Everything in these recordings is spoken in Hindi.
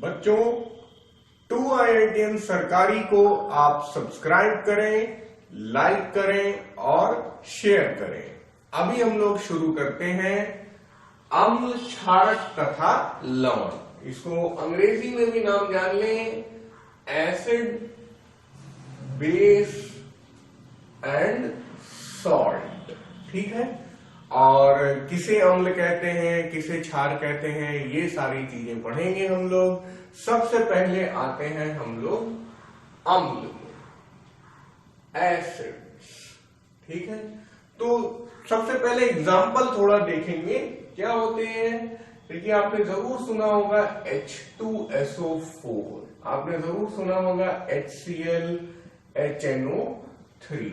बच्चों 2IITM सरकारी को आप सब्सक्राइब करें, लाइक करें और शेयर करें। अभी हम लोग शुरू करते हैं अम्ल, क्षारक तथा लवण। इसको अंग्रेजी में भी नाम जान लें, एसिड, बेस एंड सॉल्ट। ठीक है। और किसे अम्ल कहते हैं, किसे क्षार कहते हैं, ये सारी चीजें पढ़ेंगे हम लोग। सबसे पहले आते हैं हम लोग अम्ल में, एसिड्स। ठीक है। तो सबसे पहले एग्जाम्पल थोड़ा देखेंगे क्या होते हैं। देखिए, आपने जरूर सुना होगा H2SO4, आपने जरूर सुना होगा HCl, HNO3।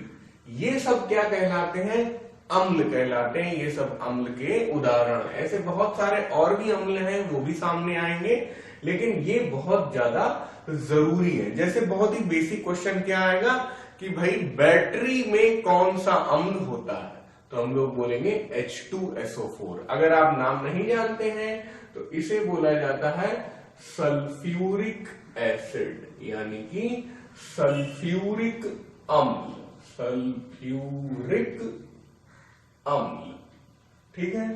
ये सब क्या कहलाते हैं? अम्ल कहलाते हैं। ये सब अम्ल के उदाहरण। ऐसे बहुत सारे और भी अम्ल हैं, वो भी सामने आएंगे, लेकिन ये बहुत ज्यादा जरूरी है। जैसे बहुत ही बेसिक क्वेश्चन क्या आएगा कि भाई बैटरी में कौन सा अम्ल होता है, तो हम लोग बोलेंगे H2SO4। अगर आप नाम नहीं जानते हैं तो इसे बोला जाता है सल्फ्यूरिक एसिड, यानी कि सल्फ्यूरिक अम्ल, सल्फ्यूरिक अम्ल। ठीक है।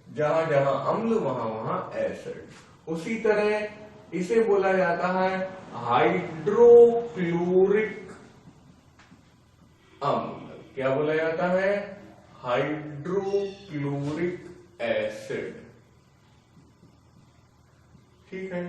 जहां जहां अम्ल वहां वहां एसिड। उसी तरह इसे बोला जाता है हाइड्रोक्लोरिक अम्ल। क्या बोला जाता है? Hydrochloric acid. ठीक है।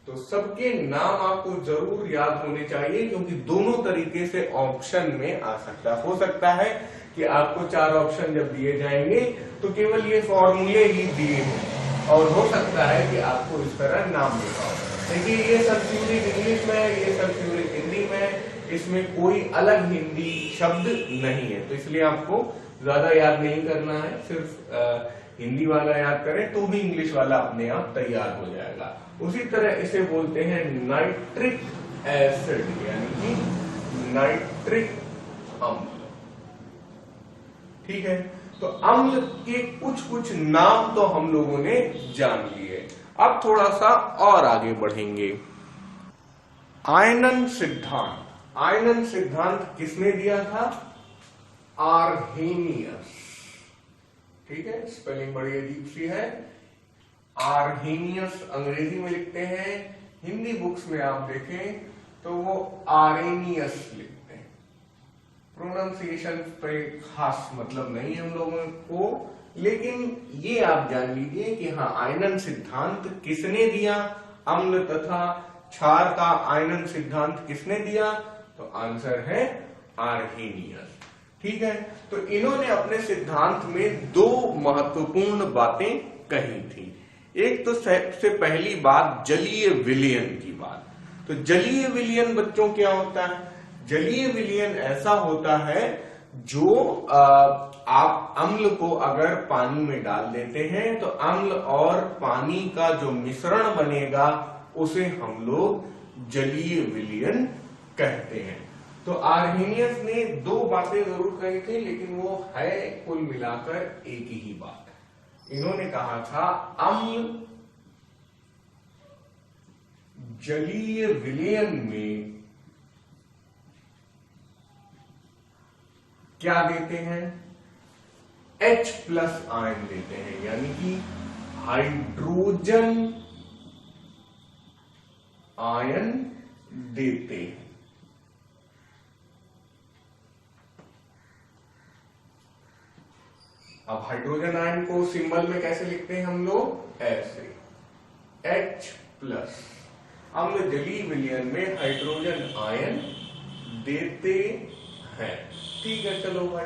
तो सबके नाम आपको जरूर याद होने चाहिए, क्योंकि दोनों तरीके से ऑप्शन में आ सकता है। हो सकता है कि आपको 4 ऑप्शन जब दिए जाएंगे तो केवल ये फॉर्मूले ही दिए हों, और हो सकता है कि आपको इस तरह नाम लिखा हो। देखिए, ये सल्फ्यूरिक इंग्लिश में है, ये सल्फ्यूरिक हिंदी में है, इसमें कोई अलग हिंदी शब्द नहीं है, तो इसलिए आपको ज्यादा याद नहीं करना है। सिर्फ हिंदी वाला याद करें तो भी इंग्लिश वाला अपने आप तैयार हो जाएगा। उसी तरह इसे बोलते हैं नाइट्रिक एसिड, यानी कि नाइट्रिक अम्ल। ठीक है। तो अम्ल के कुछ कुछ नाम तो हम लोगों ने जान लिए। अब थोड़ा सा और आगे बढ़ेंगे। आयनन सिद्धांत। आयनन सिद्धांत किसने दिया था? आर्हेनियस। ठीक है। स्पेलिंग बड़ी अजीब सी है, आर्हेनियस अंग्रेजी में लिखते हैं, हिंदी बुक्स में आप देखें तो वो आरेनियस लिखते हैं। प्रोनाउंसिएशन पे खास मतलब नहीं हम लोगों को, लेकिन ये आप जान लीजिए कि हाँ, आयनन सिद्धांत किसने दिया? अम्ल तथा क्षार का आयनन सिद्धांत किसने दिया? तो आंसर है आर्हेनियस। ठीक है। तो इन्होंने अपने सिद्धांत में 2 महत्वपूर्ण बातें कही थी। एक तो सबसे पहली बात जलीय विलयन की बात। तो जलीय विलयन बच्चों क्या होता है? जलीय विलयन ऐसा होता है जो आप अम्ल को अगर पानी में डाल देते हैं तो अम्ल और पानी का जो मिश्रण बनेगा उसे हम लोग जलीय विलयन कहते हैं। तो आर्हेनियस ने 2 बातें जरूर कही थी, लेकिन वो है कुल मिलाकर एक ही बात। इन्होंने कहा था अम्ल जलीय विलयन में क्या देते हैं? H+ आयन देते हैं, यानी कि हाइड्रोजन आयन देते हैं। अब हाइड्रोजन आयन को सिंबल में कैसे लिखते हैं हम लोग? ऐसे, H+। अम्ल जलीय विलयन में हाइड्रोजन आयन देते हैं। ठीक है। चलो भाई,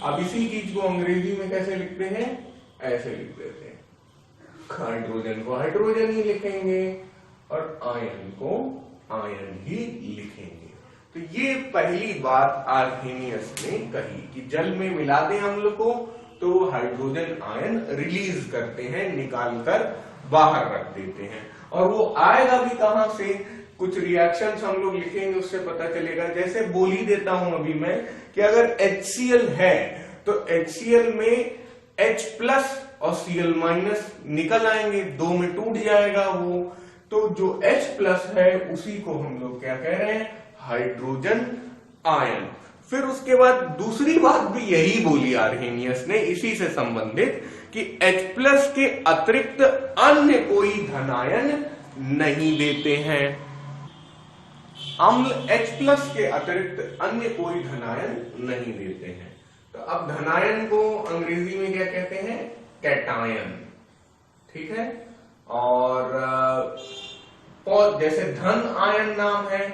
अब इसी चीज को अंग्रेजी में कैसे लिखते हैं? ऐसे लिख देते हैं। हाइड्रोजन को हाइड्रोजन ही लिखेंगे और आयन को आयन ही लिखेंगे। तो ये पहली बात आर्हेनियस ने कही कि जल में मिला दें अम्ल को तो हाइड्रोजन आयन रिलीज करते हैं, निकालकर बाहर रख देते हैं। और वो आएगा भी कहां से? कुछ रिएक्शंस हम लोग लिखेंगे, उससे पता चलेगा। जैसे बोल ही देता हूं अभी मैं कि अगर HCl है तो HCl में H+ और Cl- निकल आएंगे, 2 में टूट जाएगा वो। तो जो H प्लस है उसी को हम लोग क्या कह रहे हैं, हाइड्रोजन आयन। फिर उसके बाद दूसरी बात भी यही बोली आर्हेनियस ने इसी से संबंधित कि H प्लस के अतिरिक्त अन्य कोई धनायन नहीं देते हैं। अम्ल H प्लस के अतिरिक्त अन्य कोई धनायन नहीं देते हैं। तो अब धनायन को अंग्रेजी में क्या कहते हैं, कैटायन, ठीक है। और जैसे धन आयन नाम है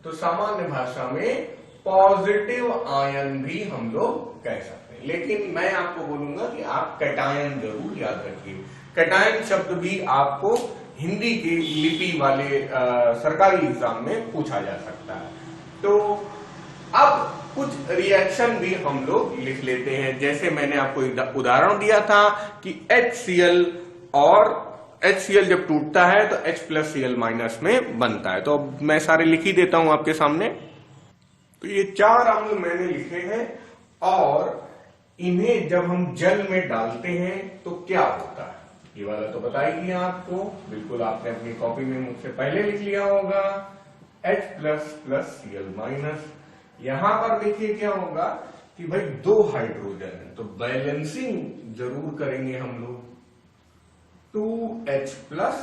तो सामान्य भाषा में पॉजिटिव आयन भी हम लोग कह सकते हैं, लेकिन मैं आपको बोलूंगा कि आप कैटायन जरूर याद रखिए। कैटायन शब्द भी आपको हिंदी के लिपि वाले सरकारी एग्जाम में पूछा जा सकता है। तो अब कुछ रिएक्शन भी हम लोग लिख लेते हैं। जैसे मैंने आपको उदाहरण दिया था कि HCl और HCl जब टूटता है तो H प्लस Cl माइनस में बनता है। तो अब मैं सारे लिख ही देता हूं आपके सामने। तो ये 4 अम्ल मैंने लिखे हैं और इन्हें जब हम जल में डालते हैं तो क्या होता है, ये वाला तो बता ही दिया आपको, बिल्कुल आपने अपनी कॉपी में मुझसे पहले लिख लिया होगा। H plus plus Cl minus, यहां पर देखिए क्या होगा कि भाई 2 हाइड्रोजन है तो बैलेंसिंग जरूर करेंगे हम लोग, 2H प्लस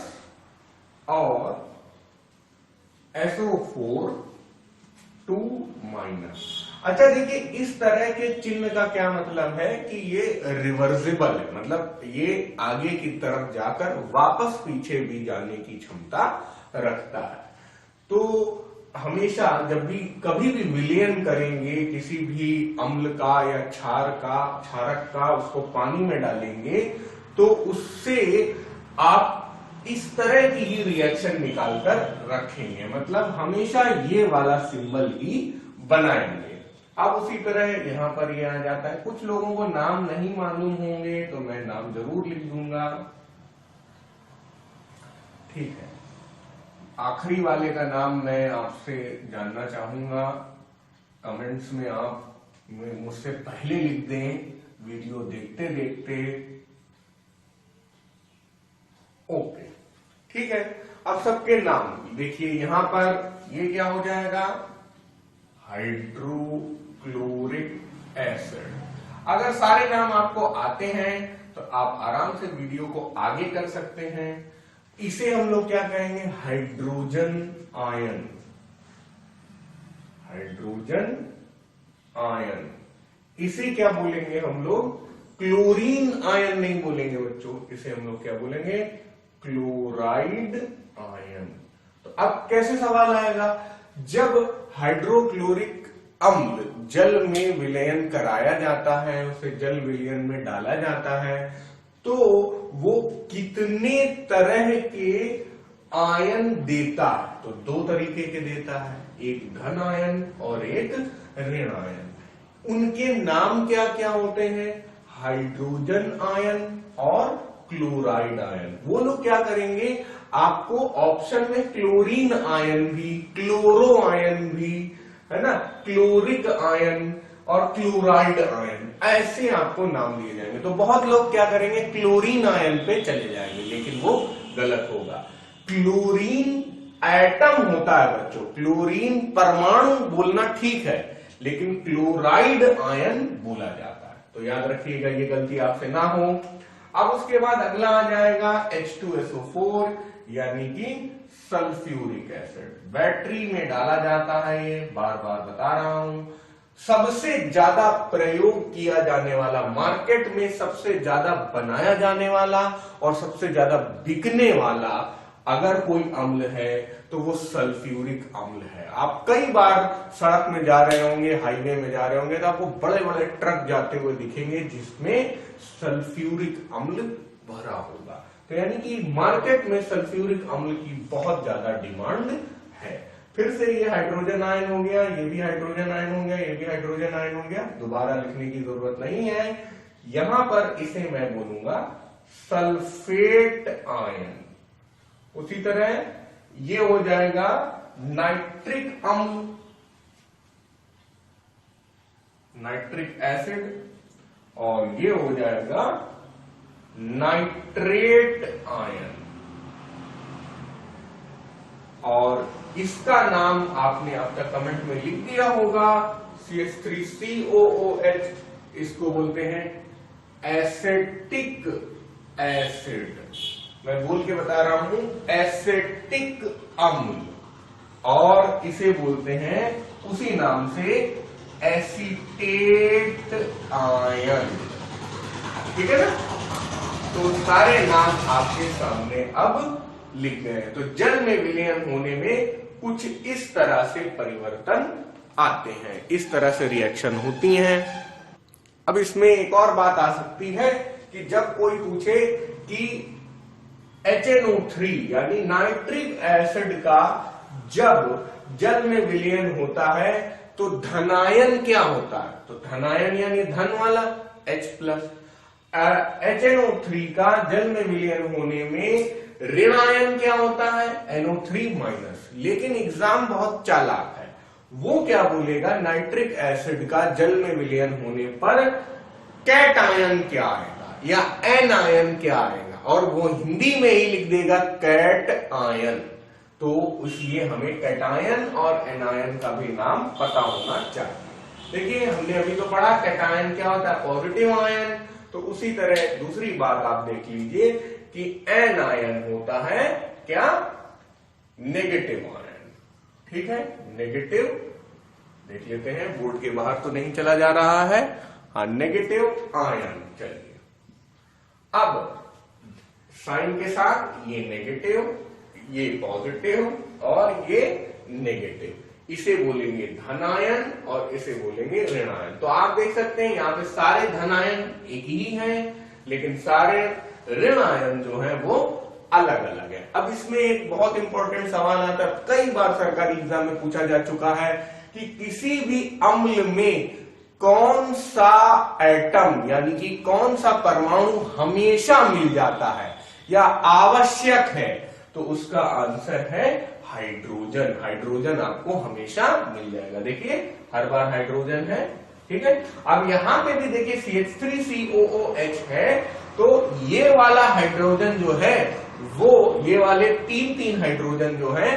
और SO4 2 माइनस। अच्छा देखिए, इस तरह के चिन्ह का क्या मतलब है कि ये रिवर्सिबल है, मतलब ये आगे की तरफ जाकर वापस पीछे भी जाने की क्षमता रखता है। तो हमेशा जब भी कभी भी विलयन करेंगे किसी भी अम्ल का या क्षारक का उसको पानी में डालेंगे तो उससे आप इस तरह की ही रिएक्शन निकालकर रखेंगे, मतलब हमेशा ये वाला सिंबल ही बनाएंगे। अब उसी तरह यहां पर ये आ जाता है। कुछ लोगों को नाम नहीं मालूम होंगे तो मैं नाम जरूर लिख दूंगा, ठीक है। आखिरी वाले का नाम मैं आपसे जानना चाहूंगा, कमेंट्स में आप मुझसे पहले लिख दें वीडियो देखते देखते। ओके, ठीक है। अब सबके नाम देखिए, यहां पर ये क्या हो जाएगा, हाइड्रोक्लोरिक एसिड। अगर सारे नाम आपको आते हैं तो आप आराम से वीडियो को आगे कर सकते हैं। इसे हम लोग क्या कहेंगे, हाइड्रोजन आयन, हाइड्रोजन आयन। इसे क्या बोलेंगे हम लोग, क्लोरीन आयन नहीं बोलेंगे बच्चों, इसे हम लोग क्या बोलेंगे, क्लोराइड आयन। तो अब कैसे सवाल आएगा, जब हाइड्रोक्लोरिक अम्ल जल में विलयन कराया जाता है, उसे जल विलयन में डाला जाता है, तो वो कितने तरह के आयन देता है, तो 2 तरीके के देता है, एक धन आयन और एक ऋण आयन। उनके नाम क्या क्या होते हैं, हाइड्रोजन आयन और क्लोराइड आयन। वो लोग क्या करेंगे, आपको ऑप्शन में क्लोरीन आयन भी, क्लोरो आयन भी, है ना, क्लोरिक आयन और क्लोराइड आयन, ऐसे आपको नाम दिए जाएंगे। तो बहुत लोग क्या करेंगे, क्लोरीन आयन पे चले जाएंगे, लेकिन वो गलत होगा। क्लोरीन एटम होता है बच्चों, क्लोरीन परमाणु बोलना ठीक है, लेकिन क्लोराइड आयन बोला जाता है। तो याद रखिएगा, ये गलती आपसे ना हो। अब उसके बाद अगला आ जाएगा H2SO4 यानी कि सल्फ्यूरिक एसिड। बैटरी में डाला जाता है, ये बार बार बता रहा हूं। सबसे ज्यादा प्रयोग किया जाने वाला, मार्केट में सबसे ज्यादा बनाया जाने वाला और सबसे ज्यादा बिकने वाला अगर कोई अम्ल है तो वो सल्फ्यूरिक अम्ल है। आप कई बार सड़क में जा रहे होंगे, हाईवे में जा रहे होंगे, तो आपको बड़े बड़े ट्रक जाते हुए दिखेंगे जिसमें सल्फ्यूरिक अम्ल भरा होगा। तो यानी कि मार्केट में सल्फ्यूरिक अम्ल की बहुत ज्यादा डिमांड है। फिर से ये हाइड्रोजन आयन हो गया, ये भी हाइड्रोजन आयन हो गया, ये भी हाइड्रोजन आयन हो गया, दोबारा लिखने की जरूरत नहीं है। यहां पर इसे मैं बोलूंगा सल्फेट आयन। उसी तरह ये हो जाएगा नाइट्रिक अम्ल, नाइट्रिक एसिड, और ये हो जाएगा नाइट्रेट आयन। और इसका नाम आपने अब तक कमेंट में लिख दिया होगा, CH3COOH, इसको बोलते हैं एसेटिक एसिड। मैं बोल के बता रहा हूं, एसेटिक अम्ल, और इसे बोलते हैं उसी नाम से एसीटेट आयन। ठीक है ना? तो सारे नाम आपके सामने अब लिख गए। तो जल में विलयन होने में कुछ इस तरह से परिवर्तन आते हैं, इस तरह से रिएक्शन होती हैं। अब इसमें एक और बात आ सकती है कि जब कोई पूछे कि HNO3 यानी नाइट्रिक एसिड का जब जल में विलयन होता है तो धनायन क्या होता है, तो धनायन यानी धन वाला H+। HNO3 का जल में विलयन होने में ऋणायन क्या होता है, NO3-। लेकिन एग्जाम बहुत चालाक है, वो क्या बोलेगा, नाइट्रिक एसिड का जल में विलयन होने पर कैटायन क्या आएगा या एनायन क्या आएगा, और वो हिंदी में ही लिख देगा कैट आयन। तो इसलिए हमें कैटायन और एनायन का भी नाम पता होना चाहिए। देखिए हमने अभी तो पढ़ा कैटायन क्या होता है, पॉजिटिव आयन। तो उसी तरह दूसरी बात आप देख लीजिए कि एनायन होता है क्या, नेगेटिव आयन। ठीक है, नेगेटिव देख लेते हैं, बोर्ड के बाहर तो नहीं चला जा रहा है। हाँ, नेगेटिव आयन। चलिए अब साइन के साथ, ये नेगेटिव, ये पॉजिटिव और ये नेगेटिव, इसे बोलेंगे धनायन और इसे बोलेंगे ऋणायन। तो आप देख सकते हैं यहाँ पे सारे धनायन एक ही हैं, लेकिन सारे ऋणायन जो है वो अलग अलग है। अब इसमें एक बहुत इंपॉर्टेंट सवाल आता है, कई बार सरकारी एग्जाम में पूछा जा चुका है कि किसी भी अम्ल में कौन सा एटम यानी कि कौन सा परमाणु हमेशा मिल जाता है या आवश्यक है, तो उसका आंसर है हाइड्रोजन। हाइड्रोजन आपको हमेशा मिल जाएगा। देखिए हर बार हाइड्रोजन है। ठीक है, अब यहां पे भी देखिए CH3COOH है, तो ये वाला हाइड्रोजन जो है वो, ये वाले तीन हाइड्रोजन जो है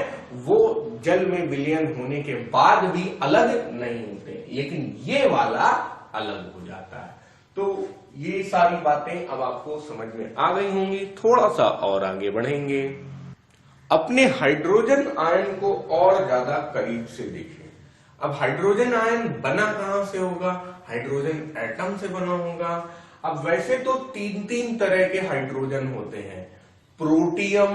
वो जल में विलयन होने के बाद भी अलग नहीं होते, लेकिन ये वाला अलग हो जाता है। तो ये सारी बातें अब आपको समझ में आ गई होंगी। थोड़ा सा और आगे बढ़ेंगे, अपने हाइड्रोजन आयन को और ज्यादा करीब से देखें। अब हाइड्रोजन आयन बना कहां से होगा, हाइड्रोजन एटम से बना होगा। अब वैसे तो तीन तरह के हाइड्रोजन होते हैं, प्रोटियम,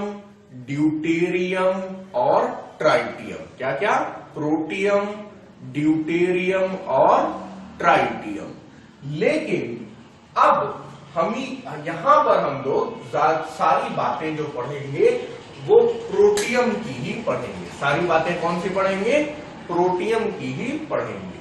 ड्यूटेरियम और ट्राइटियम। क्या क्या, प्रोटियम, ड्यूटेरियम और ट्राइटियम। लेकिन अब यहां पर हम लोग सारी बातें जो पढ़ेंगे वो प्रोटियम की ही पढ़ेंगे। सारी बातें कौन सी पढ़ेंगे, प्रोटियम की ही पढ़ेंगे।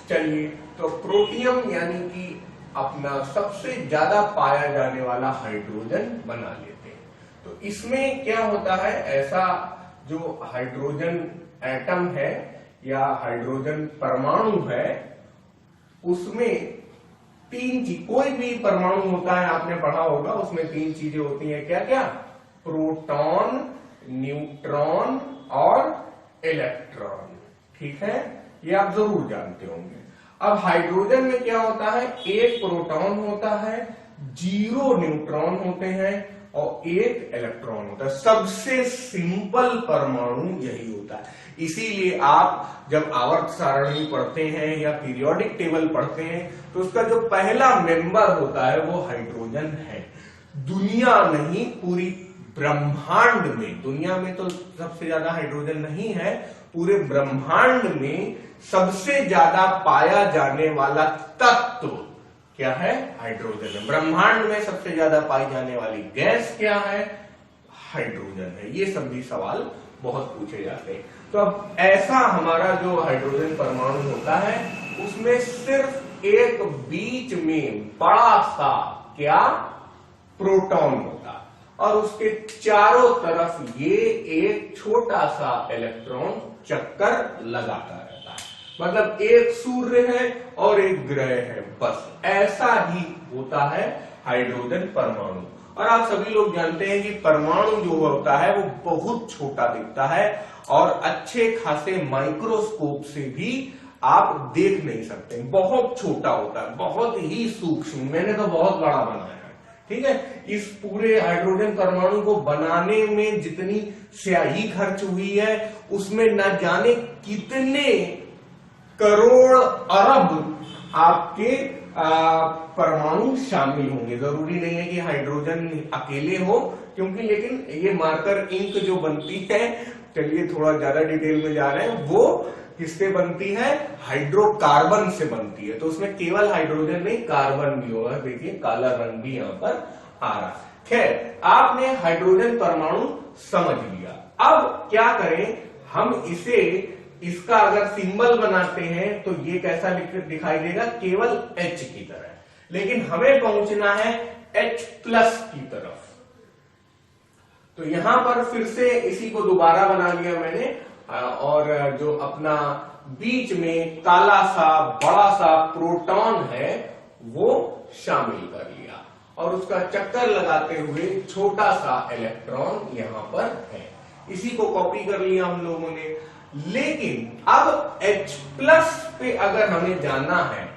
चलिए, तो प्रोटियम यानी कि अपना सबसे ज्यादा पाया जाने वाला हाइड्रोजन बना लेते हैं। तो इसमें क्या होता है, ऐसा जो हाइड्रोजन एटम है या हाइड्रोजन परमाणु है, उसमें कोई भी परमाणु होता है, आपने पढ़ा होगा, उसमें 3 चीजें होती हैं। क्या क्या, प्रोटॉन, न्यूट्रॉन और इलेक्ट्रॉन। ठीक है, ये आप जरूर जानते होंगे। अब हाइड्रोजन में क्या होता है, 1 प्रोटॉन होता है, 0 न्यूट्रॉन होते हैं और 1 इलेक्ट्रॉन होता है। सबसे सिंपल परमाणु यही होता है। इसीलिए आप जब आवर्त सारणी पढ़ते हैं या पीरियोडिक टेबल पढ़ते हैं तो उसका जो पहला मेंबर होता है वो हाइड्रोजन है। दुनिया नहीं, पूरी ब्रह्मांड में, दुनिया में तो सबसे ज्यादा हाइड्रोजन नहीं है, पूरे ब्रह्मांड में सबसे ज्यादा पाया जाने वाला तत्व क्या है, हाइड्रोजन है। ब्रह्मांड में सबसे ज्यादा पाई जाने वाली गैस क्या है, हाइड्रोजन है। ये सब भी सवाल बहुत पूछे जाते हैं। तो अब ऐसा हमारा जो हाइड्रोजन परमाणु होता है उसमें सिर्फ एक बीच में बड़ा सा क्या, प्रोटॉन होता है और उसके चारों तरफ ये एक छोटा सा इलेक्ट्रॉन चक्कर लगाता रहता है। मतलब एक सूर्य है और एक ग्रह है, बस ऐसा ही होता है हाइड्रोजन परमाणु। और आप सभी लोग जानते हैं कि परमाणु जो होता है वो बहुत छोटा दिखता है और अच्छे खासे माइक्रोस्कोप से भी आप देख नहीं सकते, बहुत छोटा होता है, बहुत ही सूक्ष्म। मैंने तो बहुत बड़ा बनाया है, ठीक है। इस पूरे हाइड्रोजन परमाणु को बनाने में जितनी स्याही खर्च हुई है उसमें न जाने कितने करोड़ अरब आपके परमाणु शामिल होंगे। जरूरी नहीं है कि हाइड्रोजन अकेले हो, क्योंकि लेकिन ये मार्कर इंक जो बनती है, चलिए थोड़ा ज्यादा डिटेल में जा रहे हैं, वो किससे बनती है? हाइड्रोकार्बन से बनती है। तो उसमें केवल हाइड्रोजन नहीं, कार्बन भी होगा। देखिए काला रंग भी यहां पर आ रहा है। खैर, आपने हाइड्रोजन परमाणु समझ लिया। अब क्या करें हम इसे, इसका अगर सिंबल बनाते हैं तो ये कैसा दिखाई देगा? केवल H की तरह। लेकिन हमें पहुंचना है H+ की तरफ। तो यहां पर फिर से इसी को दोबारा बना लिया मैंने, और जो अपना बीच में काला सा बड़ा सा प्रोटॉन है वो शामिल कर लिया, और उसका चक्कर लगाते हुए छोटा सा इलेक्ट्रॉन यहां पर है। इसी को कॉपी कर लिया हम लोगों ने। लेकिन अब H+ पे अगर हमें जाना है,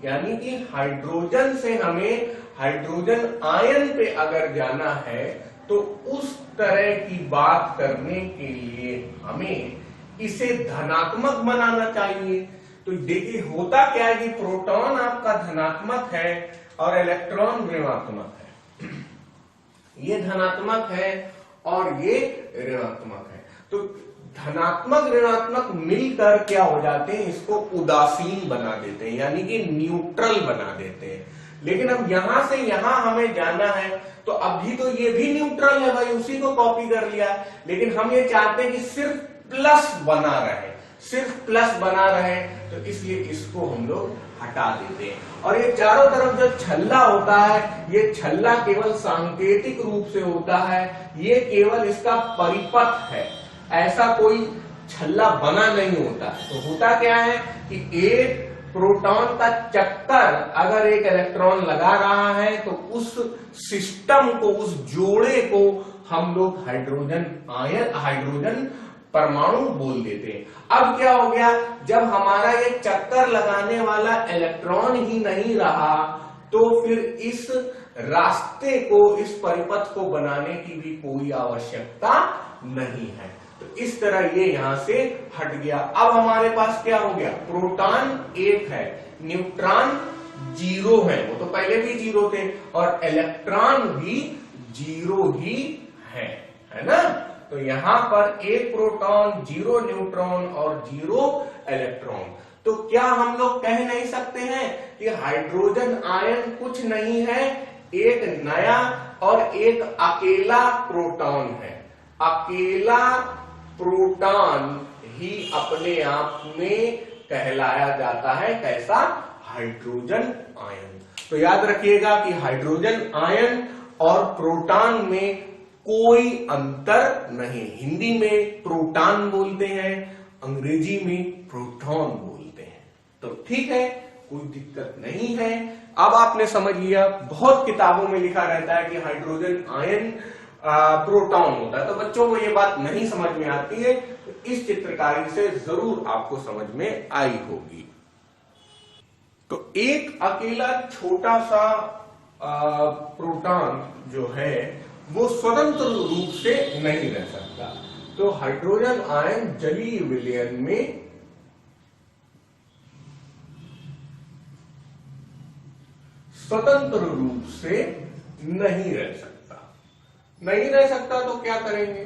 यानी कि हाइड्रोजन से हमें हाइड्रोजन आयन पे अगर जाना है, तो उस तरह की बात करने के लिए हमें इसे धनात्मक बनाना चाहिए। तो देखिए होता क्या है कि प्रोटॉन आपका धनात्मक है और इलेक्ट्रॉन ऋणात्मक है। ये धनात्मक है और ये ऋणात्मक है। तो धनात्मक ऋणात्मक मिलकर क्या हो जाते हैं? इसको उदासीन बना देते हैं, यानी कि न्यूट्रल बना देते हैं। लेकिन अब यहां से यहां हमें जाना है, तो अभी तो ये भी न्यूट्रल है भाई, उसी को कॉपी कर लिया। लेकिन हम ये चाहते हैं कि सिर्फ प्लस बना रहे, सिर्फ प्लस बना रहे, तो इसलिए इसको हम लोग हटा देते हैं। और ये चारों तरफ जो छल्ला होता है, ये छल्ला केवल सांकेतिक रूप से होता है, ये केवल इसका परिपथ है, ऐसा कोई छल्ला बना नहीं होता। तो होता क्या है कि एक प्रोटॉन का चक्कर अगर एक इलेक्ट्रॉन लगा रहा है, तो उस सिस्टम को, उस जोड़े को हम लोग हाइड्रोजन आयन, हाइड्रोजन परमाणु बोल देते हैं। अब क्या हो गया, जब हमारा ये चक्कर लगाने वाला इलेक्ट्रॉन ही नहीं रहा, तो फिर इस रास्ते को, इस परिपथ को बनाने की भी कोई आवश्यकता नहीं है। तो इस तरह ये यहां से हट गया। अब हमारे पास क्या हो गया? प्रोटॉन 1 है, न्यूट्रॉन 0 है, वो तो पहले भी 0 थे, और इलेक्ट्रॉन भी 0 ही है ना। तो यहां पर 1 प्रोटॉन, 0 न्यूट्रॉन और 0 इलेक्ट्रॉन। तो क्या हम लोग कह नहीं सकते हैं कि हाइड्रोजन आयन कुछ नहीं है, एक नया और एक अकेला प्रोटॉन है। अकेला प्रोटॉन ही अपने आप में कहलाया जाता है कैसा? Hydrogen ion. तो याद रखिएगा कि हाइड्रोजन आयन और प्रोटॉन में कोई अंतर नहीं। हिंदी में प्रोटॉन बोलते हैं, अंग्रेजी में प्रोटॉन बोलते हैं। तो ठीक है, कोई दिक्कत नहीं है। अब आपने समझ लिया, बहुत किताबों में लिखा रहता है कि हाइड्रोजन आयन प्रोटॉन होता है, तो बच्चों को ये बात नहीं समझ में आती है। तो इस चित्रकारी से जरूर आपको समझ में आई होगी। तो एक अकेला छोटा सा प्रोटॉन जो है वो स्वतंत्र रूप से नहीं रह सकता। तो हाइड्रोजन आयन जलीय विलयन में स्वतंत्र रूप से नहीं रह सकता। नहीं रह सकता तो क्या करेंगे?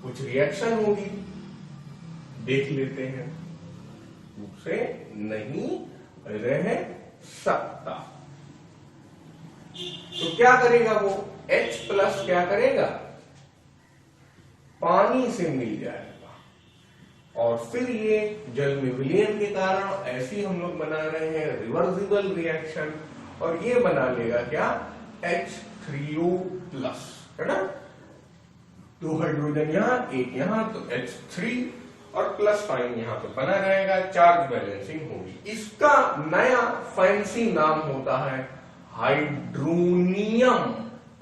कुछ रिएक्शन होगी, देख लेते हैं। रूप से नहीं रह सकता तो क्या करेगा वो? H+ क्या करेगा? पानी से मिल जाएगा, और फिर ये जल में विलयन के कारण ऐसी हम लोग बना रहे हैं रिवर्सिबल रिएक्शन, और ये बना लेगा क्या? H3O+, है ना। 2 हाइड्रोजन यहां, 1 यहां, तो H3 और प्लस साइन यहां पे बना रहेगा, चार्ज बैलेंसिंग होगी। इसका नया फैंसी नाम होता है हाइड्रोनियम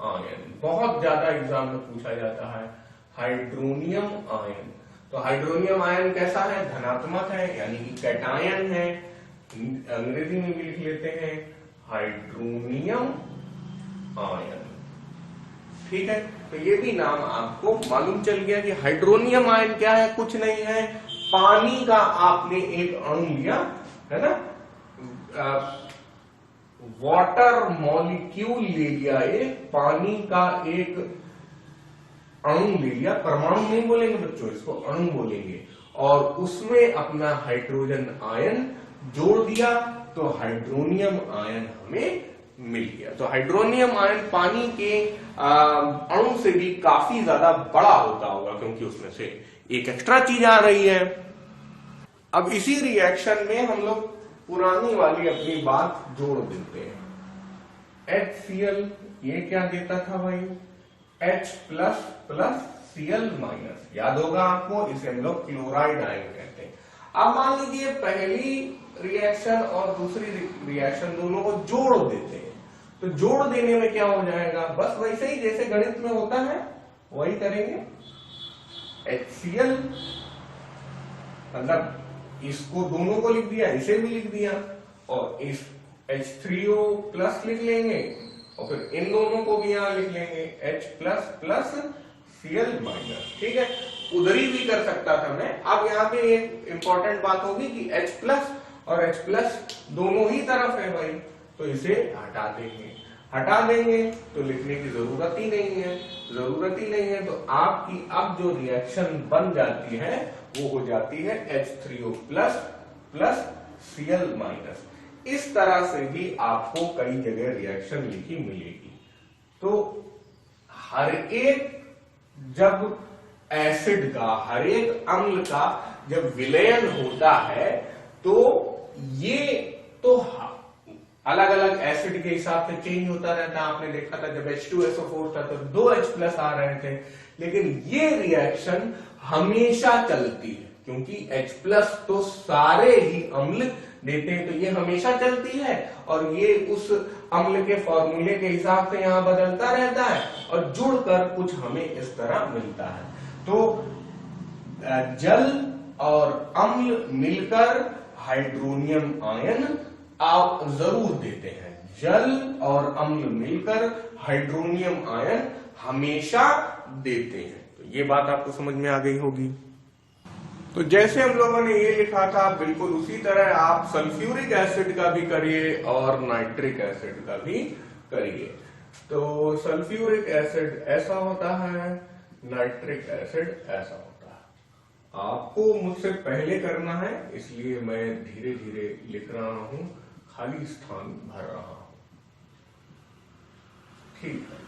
आयन, बहुत ज्यादा एग्जाम में पूछा जाता है हाइड्रोनियम आयन। तो हाइड्रोनियम आयन कैसा है? धनात्मक है, यानी कि कैटायन है। अंग्रेजी में भी लिख लेते हैं हाइड्रोनियम आयन। ठीक है, तो ये भी नाम आपको मालूम चल गया कि हाइड्रोनियम आयन क्या है, कुछ नहीं है, पानी का आपने एक अणु लिया है ना, वाटर मॉलिक्यूल ले लिया, एक पानी का एक अणु ले लिया, परमाणु नहीं बोलेंगे बच्चों, इसको अणु बोलेंगे, और उसमें अपना हाइड्रोजन आयन जोड़ दिया तो हाइड्रोनियम आयन हमें मिल गया। तो हाइड्रोनियम आयन पानी के अणु से भी काफी ज्यादा बड़ा होता होगा, क्योंकि उसमें से एक एक्स्ट्रा चीज आ रही है। अब इसी रिएक्शन में हम लोग पुरानी वाली अपनी बात जोड़ देते हैं। HCl ये क्या देता था भाई? H plus plus Cl minus, याद होगा आपको, इसे हम लोग क्लोराइड आयन कहते हैं। अब मान लीजिए पहली रिएक्शन और दूसरी रिएक्शन दोनों को जोड़ देते हैं, तो जोड़ देने में क्या हो जाएगा? बस वैसे ही जैसे गणित में होता है वही करेंगे। HCl मतलब इसको दोनों को लिख दिया, इसे भी लिख दिया, और इस H3O प्लस लिख लेंगे, और फिर इन दोनों को भी यहां लिख लेंगे H plus plus Cl minus. ठीक है, उधरी भी कर सकता था मैं। अब यहाँ पे एक इंपॉर्टेंट बात होगी कि H प्लस और H प्लस दोनों ही तरफ है भाई, तो इसे हटा देंगे। हटा देंगे तो लिखने की जरूरत ही नहीं है, जरूरत ही नहीं है। तो आपकी अब जो रिएक्शन बन जाती है वो हो जाती है H3O plus plus Cl minus. इस तरह से भी आपको कई जगह रिएक्शन लिखी मिलेगी। तो हर एक जब एसिड का, हर एक अम्ल का जब विलयन होता है तो ये तो अलग अलग एसिड के हिसाब से चेंज होता रहता है। आपने देखा था जब H2SO4 था तो 2H प्लस आ रहे थे, लेकिन ये रिएक्शन हमेशा चलती है, क्योंकि H प्लस तो सारे ही अम्ल देते हैं, तो ये हमेशा चलती है, और ये उस अम्ल के फॉर्मूले के हिसाब से यहां बदलता रहता है, और जुड़कर कुछ हमें इस तरह मिलता है। तो जल और अम्ल मिलकर हाइड्रोनियम आयन आप जरूर देते हैं। जल और अम्ल मिलकर हाइड्रोनियम आयन हमेशा देते हैं। तो ये बात आपको समझ में आ गई होगी। तो जैसे हम लोगों ने ये लिखा था, बिल्कुल उसी तरह आप सल्फ्यूरिक एसिड का भी करिए और नाइट्रिक एसिड का भी करिए। तो सल्फ्यूरिक एसिड ऐसा होता है, नाइट्रिक एसिड ऐसा होता है। आपको मुझसे पहले करना है, इसलिए मैं धीरे धीरे लिख रहा हूं, खाली स्थान भर रहा हूं। ठीक है,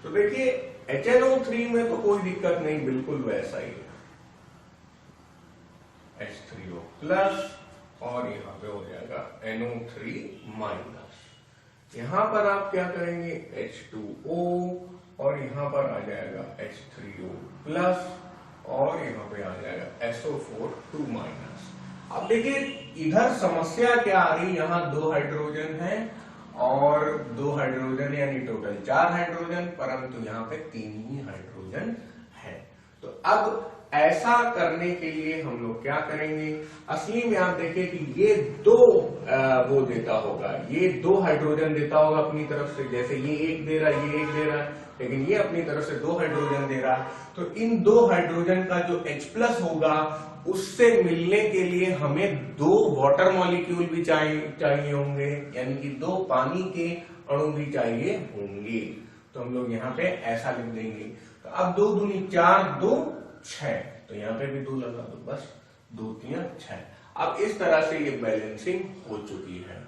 तो देखिए HNO3 में तो कोई दिक्कत नहीं, बिल्कुल वैसा ही है, H3O प्लस, और यहां पे हो जाएगा NO3 माइनस। यहां पर आप क्या करेंगे? H2O, और यहां पर आ जाएगा H3O प्लस, और यहां पे आ जाएगा SO4 2 माइनस। अब देखिए इधर समस्या क्या आ रही, यहां 2 हाइड्रोजन है और 2 हाइड्रोजन यानी टोटल 4 हाइड्रोजन, परंतु यहाँ पे 3 ही हाइड्रोजन है। तो अब ऐसा करने के लिए हम लोग क्या करेंगे? असली में आप देखें कि ये 2 वो देता होगा, ये 2 हाइड्रोजन देता होगा अपनी तरफ से, जैसे ये 1 दे रहा है, ये 1 दे रहा है, लेकिन ये अपनी तरफ से 2 हाइड्रोजन दे रहा है। तो इन 2 हाइड्रोजन का जो H प्लस होगा उससे मिलने के लिए हमें 2 वाटर मॉलिक्यूल भी चाहिए होंगे, यानी कि 2 पानी के अणु भी चाहिए होंगे। तो हम लोग यहाँ पे ऐसा लिख देंगे। तो अब 2 दूनी 4, 2 6, तो यहाँ पे भी 2 लगा दो, बस 2 3 6। अब इस तरह से ये बैलेंसिंग हो चुकी है।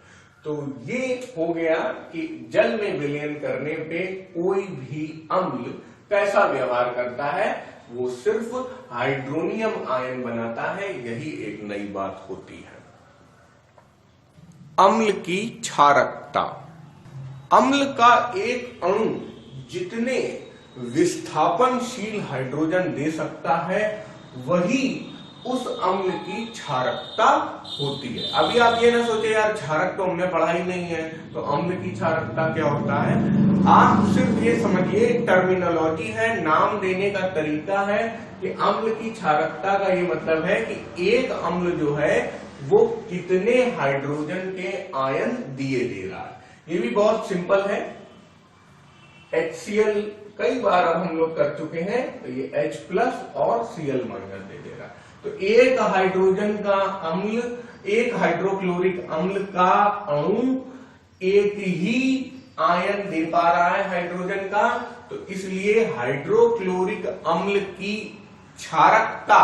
तो ये हो गया कि जल में विलयन करने पे कोई भी अम्ल कैसा व्यवहार करता है, वो सिर्फ हाइड्रोनियम आयन बनाता है, यही एक नई बात होती है। अम्ल की क्षारकता। अम्ल का एक अणु जितने विस्थापनशील हाइड्रोजन दे सकता है, वही उस अम्ल की क्षारकता होती है। अभी आप ये ना सोचे यार क्षारक तो हमने पढ़ा ही नहीं है, तो अम्ल की क्षारकता क्या होता है। आप सिर्फ ये समझिए, टर्मिनोलॉजी है, नाम देने का तरीका है कि अम्ल की क्षारकता का ये मतलब है कि एक अम्ल जो है वो कितने हाइड्रोजन के आयन दिए दे रहा है। ये भी बहुत सिंपल है। HCl कई बार अब हम लोग कर चुके हैं, तो ये H+ और Cl- दे दे रहा है। तो एक हाइड्रोजन का अम्ल, एक हाइड्रोक्लोरिक अम्ल का अणु एक ही आयन दे पा रहा है हाइड्रोजन का, तो इसलिए हाइड्रोक्लोरिक अम्ल की क्षारकता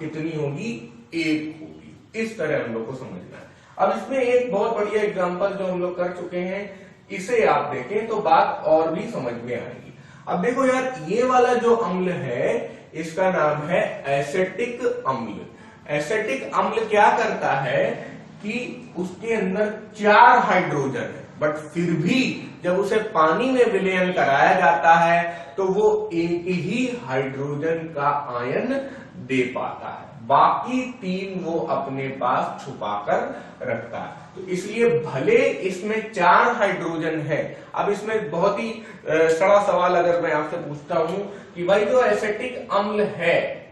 कितनी होगी, 1 होगी। इस तरह हम लोग को समझना है। अब इसमें एक बहुत बढ़िया एग्जांपल जो हम लोग कर चुके हैं, इसे आप देखें तो बात और भी समझ में आएगी। अब देखो यार, ये वाला जो अम्ल है इसका नाम है एसेटिक अम्ल। एसेटिक अम्ल क्या करता है कि उसके अंदर 4 हाइड्रोजन है, बट फिर भी जब उसे पानी में विलयन कराया जाता है तो वो एक ही हाइड्रोजन का आयन दे पाता है, बाकी 3 वो अपने पास छुपाकर रखता है। तो इसलिए भले इसमें 4 हाइड्रोजन है। अब इसमें बहुत ही सड़ा सवाल अगर मैं आपसे पूछता हूं कि भाई जो एसेटिक अम्ल है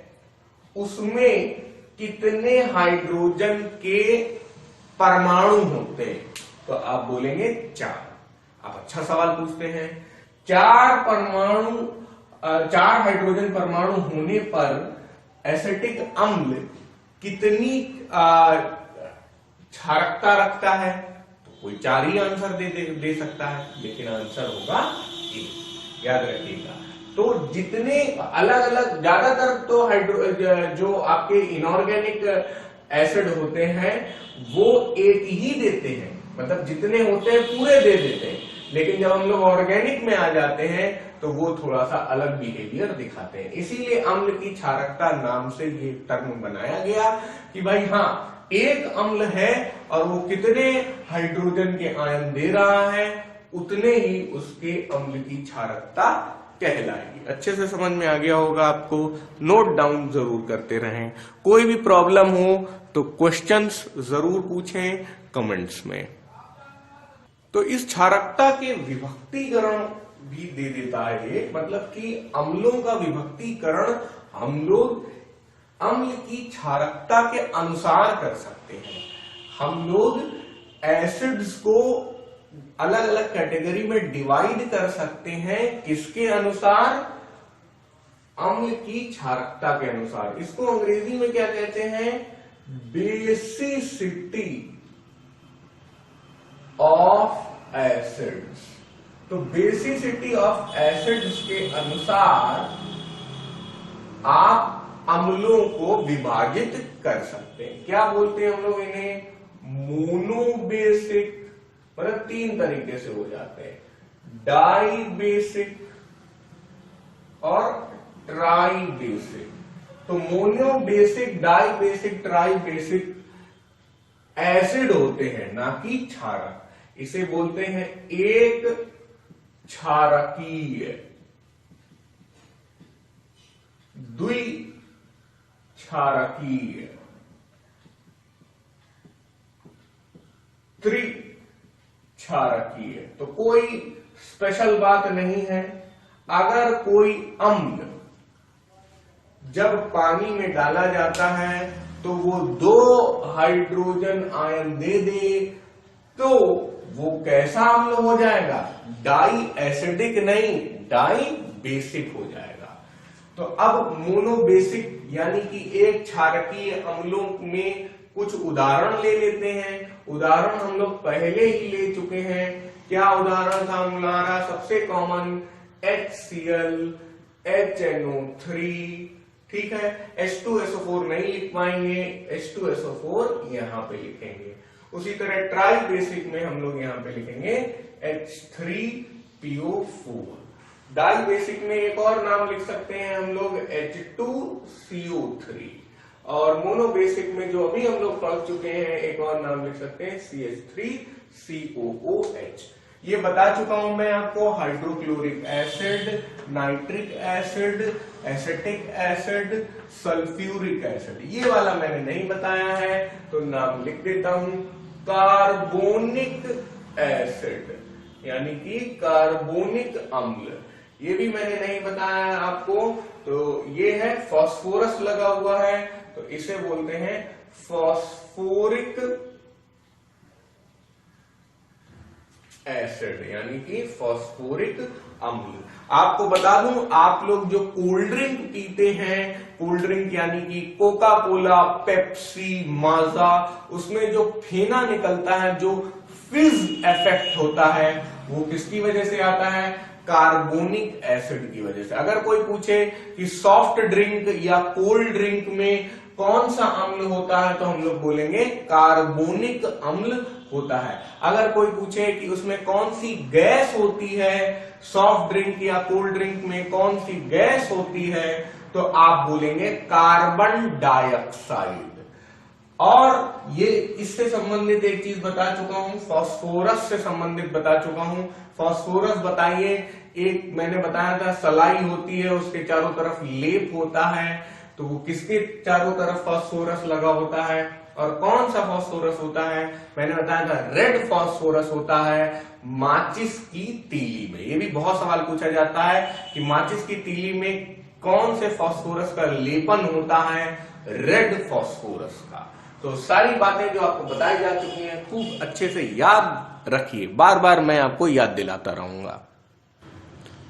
उसमें कितने हाइड्रोजन के परमाणु होते हैं, तो आप बोलेंगे 4। आप अच्छा सवाल पूछते हैं। 4 हाइड्रोजन परमाणु होने पर एसेटिक अम्ल कितनी क्षारकता रखता है, तो कोई 4 ही आंसर दे सकता है, लेकिन आंसर होगा 1। याद रखिएगा। तो जितने अलग अलग, ज्यादातर तो जो आपके इनऑर्गेनिक एसिड होते हैं वो एक ही देते हैं, मतलब जितने होते हैं पूरे दे देते हैं, लेकिन जब हम लोग ऑर्गेनिक में आ जाते हैं तो वो थोड़ा सा अलग बिहेवियर दिखाते हैं। इसीलिए अम्ल की क्षारकता नाम से ये टर्म बनाया गया कि भाई हाँ, एक अम्ल है और वो कितने हाइड्रोजन के आयन दे रहा है, उतने ही उसके अम्ल की क्षारकता कहलाएगी। अच्छे से समझ में आ गया होगा आपको। नोट डाउन जरूर करते रहें। कोई भी प्रॉब्लम हो तो क्वेश्चंस जरूर पूछें कमेंट्स में। तो इस क्षारकता के विभक्तिकरण भी दे देता है ये, मतलब कि अम्लों का विभक्तिकरण हम लोग अम्ल की क्षारकता के अनुसार कर सकते हैं। हम लोग एसिड्स को अलग अलग कैटेगरी में डिवाइड कर सकते हैं, किसके अनुसार, अम्ल की क्षारकता के अनुसार। इसको अंग्रेजी में क्या कहते हैं, बेसिसिटी ऑफ एसिड्स। तो बेसिसिटी ऑफ एसिड्स के अनुसार आप अम्लों को विभाजित कर सकते हैं। क्या बोलते हैं हम लोग इन्हें, मोनोबेसिक, मतलब 3 तरीके से हो जाते हैं, डाई बेसिक और ट्राई बेसिक। तो monobasic, dibasic, tribasic acid होते हैं, ना कि क्षारक। इसे बोलते हैं एक क्षारकीय, द्विक्षारकीय, त्रिक्षारकीय। तो कोई स्पेशल बात नहीं है। अगर कोई अम्ल जब पानी में डाला जाता है तो वो 2 हाइड्रोजन आयन दे दे, तो वो कैसा अम्ल हो जाएगा, डाई एसिडिक नहीं, डाई बेसिक हो जाएगा। तो अब मोनोबेसिक यानी कि एक क्षारकीय अम्लों में कुछ उदाहरण ले लेते हैं। उदाहरण हम लोग पहले ही ले चुके हैं। क्या उदाहरण था हमारा, सबसे कॉमन HCl, HNO3, ठीक है। H2SO4 नहीं लिख पाएंगे, H2SO4 यहां पे लिखेंगे। उसी तरह ट्राई बेसिक में हम लोग यहां पे लिखेंगे H3PO4। डाई बेसिक में एक और नाम लिख सकते हैं हम लोग, H2CO3। और मोनो बेसिक में जो अभी हम लोग पढ़ चुके हैं, एक और नाम लिख सकते हैं CH3COOH। ये बता चुका हूं मैं आपको, hydrochloric acid, nitric acid, acetic acid, sulphuric acid. ये वाला मैंने नहीं बताया है तो नाम लिख देता हूं कार्बोनिक एसिड, यानी कि कार्बोनिक अम्ल। ये भी मैंने नहीं बताया है आपको, तो ये है फास्फोरस लगा हुआ है तो इसे बोलते हैं फास्फोरिक एसिड, यानी कि फास्फोरिक अम्ल। आपको बता दूं, आप लोग जो कोल्ड ड्रिंक पीते हैं, कोल्ड ड्रिंक यानी कि कोका कोला, पेप्सी, माजा, उसमें जो फेना निकलता है, जो फिज इफेक्ट होता है, वो किसकी वजह से आता है? कार्बोनिक एसिड की वजह से। अगर कोई पूछे कि सॉफ्ट ड्रिंक या कोल्ड ड्रिंक में कौन सा अम्ल होता है तो हम लोग बोलेंगे कार्बोनिक अम्ल होता है। अगर कोई पूछे कि उसमें कौन सी गैस होती है, सॉफ्ट ड्रिंक या कोल्ड ड्रिंक में कौन सी गैस होती है, तो आप बोलेंगे कार्बन डाइऑक्साइड। और ये इससे संबंधित एक चीज बता चुका हूं, फास्फोरस से संबंधित बता चुका हूं। फास्फोरस बताइए, एक मैंने बताया था सलाई होती है, उसके चारों तरफ लेप होता है, तो वो किसके चारों तरफ फास्फोरस लगा होता है? और कौन सा फास्फोरस होता है? मैंने बताया था रेड फास्फोरस होता है माचिस की तीली में। ये भी बहुत सवाल पूछा जाता है कि माचिस की तीली में कौन से फास्फोरस का लेपन होता है? रेड फास्फोरस का। तो सारी बातें जो आपको बताई जा चुकी हैं खूब अच्छे से याद रखिए, बार बार मैं आपको याद दिलाता रहूंगा।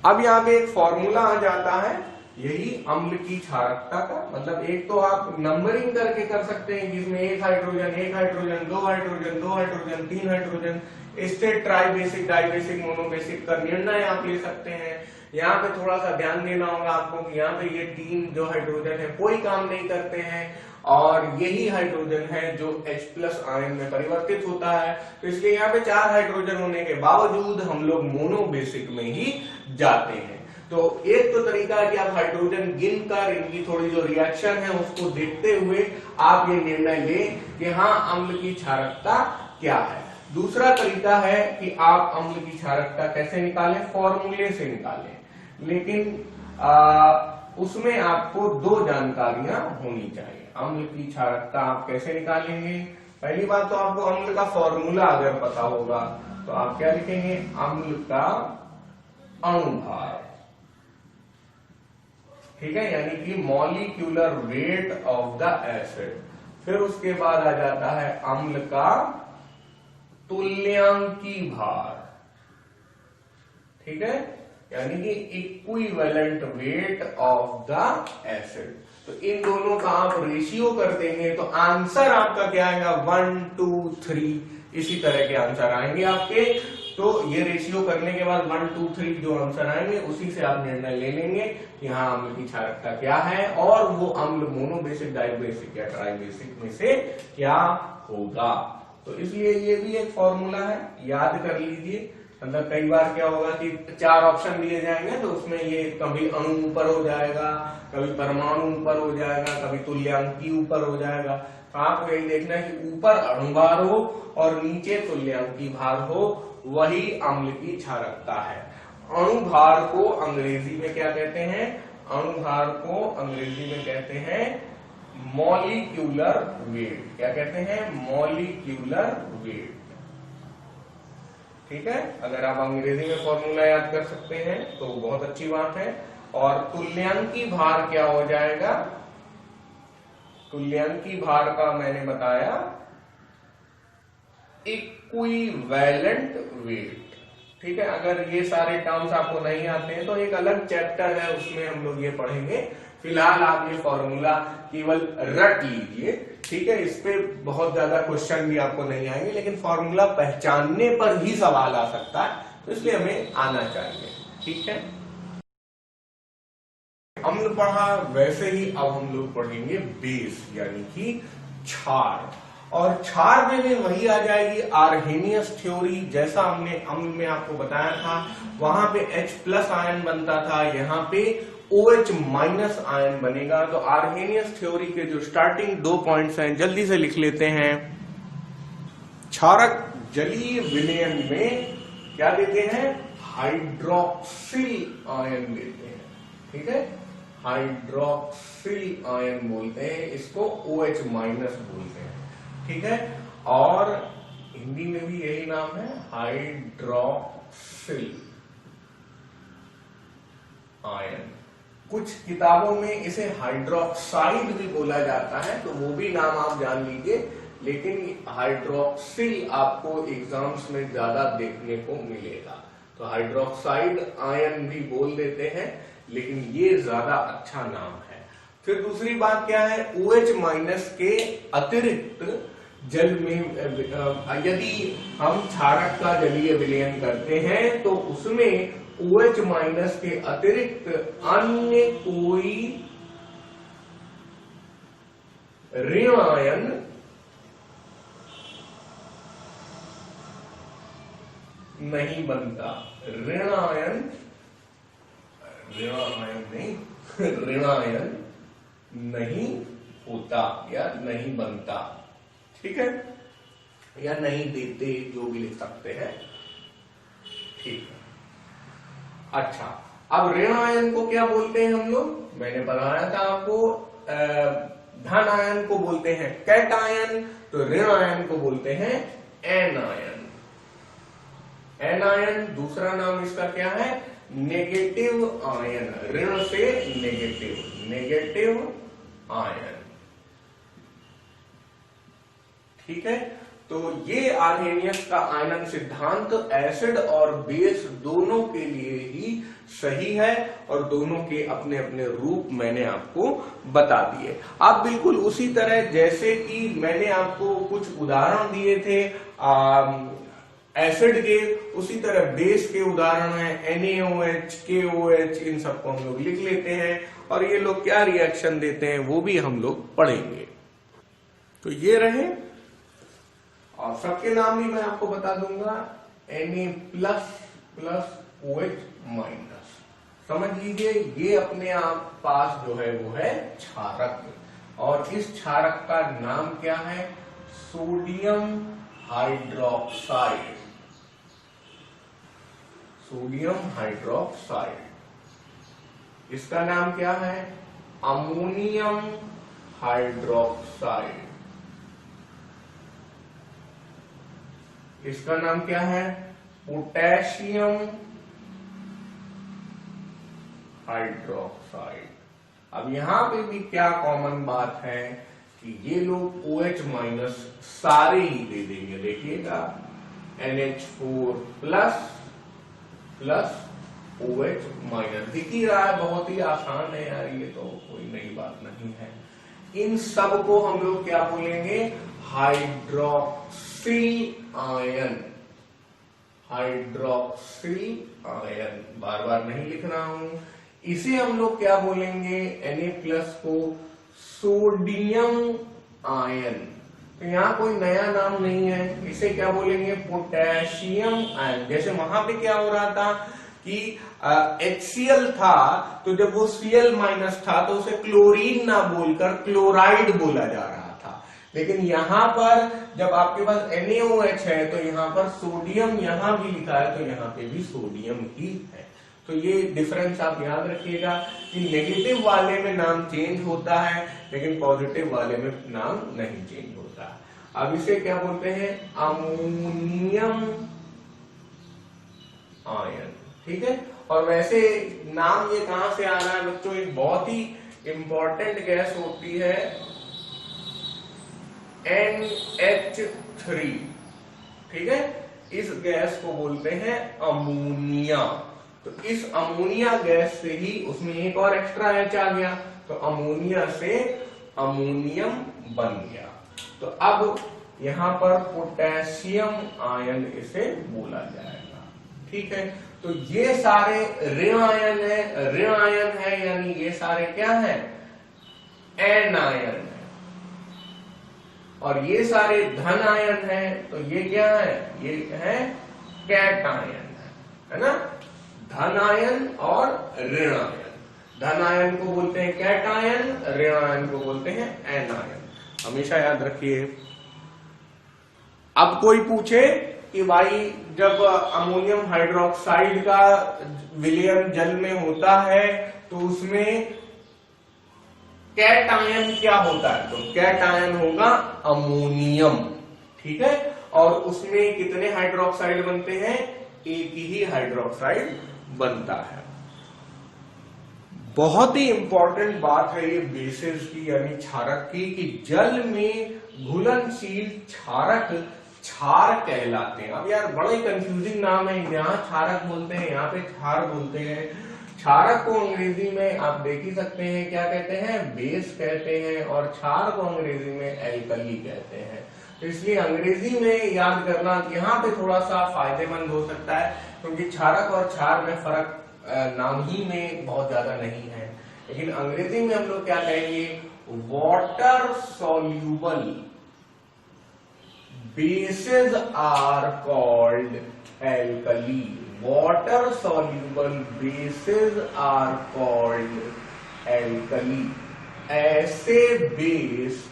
अब यहाँ पे एक फॉर्मूला आ जाता है, यही अम्ल की क्षारकता का। मतलब एक तो आप नंबरिंग करके कर सकते हैं, जिसमें एक हाइड्रोजन, दो हाइड्रोजन, तीन हाइड्रोजन, इससे tribasic, dibasic, monobasic का निर्णय आप ले सकते हैं। यहाँ पे थोड़ा सा ध्यान देना होगा आपको कि यहाँ पे ये तीन जो हाइड्रोजन है कोई काम नहीं करते हैं, और यही हाइड्रोजन है जो H+ आयन में परिवर्तित होता है। तो इसलिए यहाँ पे 4 हाइड्रोजन होने के बावजूद हम लोग मोनोबेसिक में ही जाते हैं। तो एक तो तरीका है कि आप हाइड्रोजन गिनकर इनकी थोड़ी जो रिएक्शन है उसको देखते हुए आप ये निर्णय लें कि हाँ अम्ल की क्षारकता क्या है। दूसरा तरीका है कि आप अम्ल की क्षारकता कैसे निकालें? फॉर्मूले से निकालें, लेकिन उसमें आपको 2 जानकारियां होनी चाहिए। अम्ल की क्षारकता आप कैसे निकालेंगे? पहली बात तो आपको अम्ल का फॉर्मूला अगर पता होगा तो आप क्या लिखेंगे? अम्ल का अणुभार, ठीक है, यानी कि molecular weight of the acid. फिर उसके बाद आ जाता है अम्ल का तुल्यांकी भार, ठीक है, यानी कि equivalent weight of the acid. तो इन दोनों का आप रेशियो कर देंगे तो आंसर आपका क्या आएगा? 1, 2, 3, इसी तरह के आंसर आएंगे आपके। तो ये रेशियो करने के बाद 1, 2, 3 जो आंसर आएंगे उसी से आप निर्णय ले लेंगे कि हाँ अम्ल की क्षारकता क्या है और वो अम्ल मोनोबेसिक, डाइबेसिक या ट्राइबेसिक में से क्या होगा। तो इसलिए ये भी एक फॉर्मूला है, याद कर लीजिए। मतलब कई बार क्या होगा कि 4 ऑप्शन दिए जाएंगे तो उसमें ये कभी अणु ऊपर हो जाएगा, कभी परमाणु ऊपर हो जाएगा, कभी तुल्यांकी ऊपर हो जाएगा। तो आपको यही देखना है कि ऊपर अणुभार हो और नीचे तुल्यांकी भार हो, वही अम्ल की क्षारकता है। अणुभार को अंग्रेजी में क्या कहते हैं? अणुभार को अंग्रेजी में कहते हैं मॉलिक्यूलर वेट। क्या कहते हैं? मॉलिक्यूलर वेट, ठीक है। अगर आप अंग्रेजी में फॉर्मूला याद कर सकते हैं तो बहुत अच्छी बात है। और तुल्यांकी भार क्या हो जाएगा? तुल्यांकी भार का मैंने बताया इक्विवेलेंट वेट, ठीक है। अगर ये सारे टर्म्स आपको नहीं आते हैं तो एक अलग चैप्टर है उसमें हम लोग ये पढ़ेंगे। फिलहाल आप ये फॉर्मूला केवल रट लीजिए, ठीक है। इस पे बहुत ज्यादा क्वेश्चन भी आपको नहीं आएंगे, लेकिन फॉर्मूला पहचानने पर ही सवाल आ सकता है, तो इसलिए हमें आना चाहिए, ठीक है। अम्ल पढ़ा, वैसे ही अब हम लोग पढ़ेंगे बेस यानी कि क्षार। और क्षार में भी वही आ जाएगी आर्हेनियस थ्योरी। जैसा हमने अम्ल में आपको बताया था, वहां पे H+ आयन बनता था, यहाँ पे OH- आयन बनेगा। तो आर्हेनियस थ्योरी के जो स्टार्टिंग 2 पॉइंट्स हैं जल्दी से लिख लेते हैं। क्षारक जलीय विलयन में क्या देते हैं? हाइड्रोक्सिल आयन देते हैं, ठीक है, हाइड्रोक्सिल आयन बोलते हैं, इसको OH माइनस बोलते हैं, ठीक है। और हिंदी में भी यही नाम है, हाइड्रोक्सिल आयन। कुछ किताबों में इसे हाइड्रोक्साइड भी बोला जाता है, तो वो भी नाम आप जान लीजिए, लेकिन हाइड्रोक्सिल आपको एग्जाम्स में ज्यादा देखने को मिलेगा। तो हाइड्रोक्साइड आयन भी बोल देते हैं, लेकिन ये ज्यादा अच्छा नाम है। फिर दूसरी बात क्या है, OH माइनस के अतिरिक्त जल में यदि हम क्षारक का जलीय विलयन करते हैं तो उसमें OH माइनस के अतिरिक्त अन्य कोई ऋण आयन नहीं बनता, ऋण आयन नहीं होता या नहीं बनता, ठीक है, या नहीं देते, जो भी लिख सकते हैं, ठीक है। अच्छा, अब ऋण आयन को क्या बोलते हैं हम लोग, मैंने बताया था आपको, धन आयन को बोलते हैं कैट आयन, तो ऋण आयन को बोलते हैं एन आयन। एन आयन दूसरा नाम इसका क्या है, नेगेटिव आयन, ऋण से नेगेटिव आयन, ठीक है। तो ये आर्हेनियस का आयनन सिद्धांत एसिड और बेस दोनों के लिए ही सही है, और दोनों के अपने अपने रूप मैंने आपको बता दिए। आप बिल्कुल उसी तरह जैसे कि मैंने आपको कुछ उदाहरण दिए थे एसिड के, उसी तरह बेस के उदाहरण है NaOH, KOH, इन सबको हम लोग लिख लेते हैं, और ये लोग क्या रिएक्शन देते हैं वो भी हम लोग पढ़ेंगे। तो ये रहे, और सबके नाम भी मैं आपको बता दूंगा, Na++OH माइनस, समझ लीजिए ये अपने आप पास जो है वो है क्षारक, और इस क्षारक का नाम क्या है, सोडियम हाइड्रोक्साइड, सोडियम हाइड्रोक्साइड। इसका नाम क्या है, अमोनियम हाइड्रोक्साइड। इसका नाम क्या है, पोटेशियम हाइड्रोक्साइड। अब यहां पे भी क्या कॉमन बात है कि ये लोग OH माइनस सारे ही दे देंगे, देखिएगा NH4 प्लस OH माइनस, दिख ही रहा है, बहुत ही आसान है यार, ये तो कोई नई बात नहीं है। इन सब को हम लोग क्या बोलेंगे, हाइड्रोक्सिल आयन, हाइड्रोक्सिल आयन, बार बार नहीं लिख रहा हूं। इसे हम लोग क्या बोलेंगे, Na+ को सोडियम आयन, तो यहां कोई नया नाम नहीं है, इसे क्या बोलेंगे, पोटेशियम आयन। जैसे वहां पे क्या हो रहा था कि HCl था, तो जब वो Cl माइनस था तो उसे क्लोरीन ना बोलकर क्लोराइड बोला जा रहा था, लेकिन यहां पर जब आपके पास NaOH है तो यहां पर सोडियम यहां भी लिखा है, तो यहां पे भी सोडियम ही है। तो ये डिफरेंस आप याद रखिएगा कि नेगेटिव वाले में नाम चेंज होता है, लेकिन पॉजिटिव वाले में नाम नहीं चेंज होता। अब इसे क्या बोलते हैं, अमोनियम आयन, ठीक है। और वैसे नाम ये कहां से आ रहा है बच्चों, एक बहुत ही इंपॉर्टेंट गैस होती है NH3, ठीक है, इस गैस को बोलते हैं अमोनिया। तो इस अमोनिया गैस से ही उसमें एक और एक्स्ट्रा H आ गया, तो अमोनिया से अमोनियम बन गया। तो अब यहां पर पोटेशियम आयन इसे बोला जाएगा, ठीक है। तो ये सारे ऋण आयन है, ऋण आयन है, यानी ये सारे क्या है, एन आयन है, और ये सारे धन आयन है, तो ये क्या है, ये है कैट आयन, है ना। धन आयन और ऋण आयन, धन आयन को बोलते हैं कैट आयन, ऋण आयन को बोलते हैं एन आयन, हमेशा याद रखिए। अब कोई पूछे कि भाई जब अमोनियम हाइड्रोक्साइड का विलयन जल में होता है तो उसमें कैटायन क्या होता है, तो कैटायन होगा अमोनियम, ठीक है। और उसमें कितने हाइड्रोक्साइड बनते हैं, एक ही हाइड्रोक्साइड बनता है। बहुत ही इंपॉर्टेंट बात है ये बेसिस की यानी क्षारक की, कि जल में घुलनशील क्षारक क्षार कहलाते हैं। अब यार बड़े कंफ्यूजिंग नाम है, यहाँ क्षारक बोलते हैं, यहाँ पे क्षार बोलते हैं। क्षारक को अंग्रेजी में आप देख ही सकते हैं क्या कहते हैं, बेस कहते हैं, और क्षार को अंग्रेजी में एल्कली कहते हैं। तो इसलिए अंग्रेजी में याद करना यहाँ पे थोड़ा सा फायदेमंद हो सकता है, क्योंकि क्षारक और क्षार में फर्क नाम ही में बहुत ज्यादा नहीं है। लेकिन अंग्रेजी में हम लोग क्या कहेंगे, water soluble bases are called alkali. Water soluble bases are called alkali. ऐसे बेस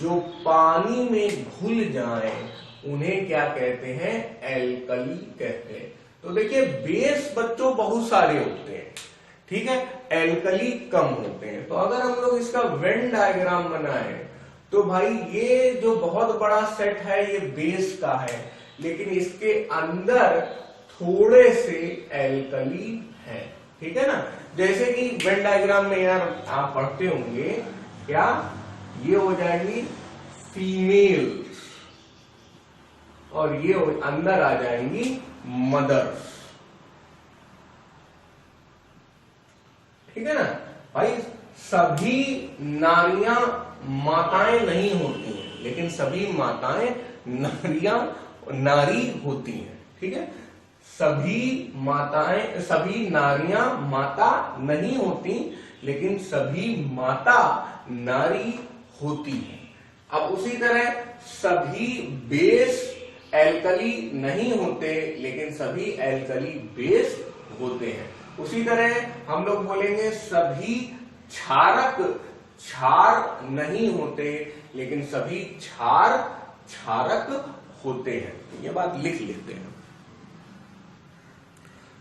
जो पानी में घुल जाएं उन्हें क्या कहते हैं, एल्कली कहते हैं। तो देखिए बेस बच्चों बहुत सारे होते हैं, ठीक है, एल्कली कम होते हैं। तो अगर हम लोग इसका वेन डायग्राम बनाएं तो भाई ये जो बहुत बड़ा सेट है ये बेस का है, लेकिन इसके अंदर थोड़े से एल्कली है, ठीक है ना। जैसे कि वेन डायग्राम में यार आप पढ़ते होंगे क्या, ये हो जाएगी फीमेल्स और ये अंदर आ जाएंगी मदर्स, ठीक है ना भाई। सभी नारियां माताएं नहीं होती हैं, लेकिन सभी माताएं नारी होती हैं, ठीक है। सभी नारियां माता नहीं होती, लेकिन सभी माता नारी होती हैं। अब उसी तरह सभी बेस एल्कली नहीं होते, लेकिन सभी एल्कली बेस होते हैं। उसी तरह हम लोग बोलेंगे सभी क्षारक क्षार नहीं होते, लेकिन सभी क्षार क्षारक होते हैं। ये बात लिख लेते हैं,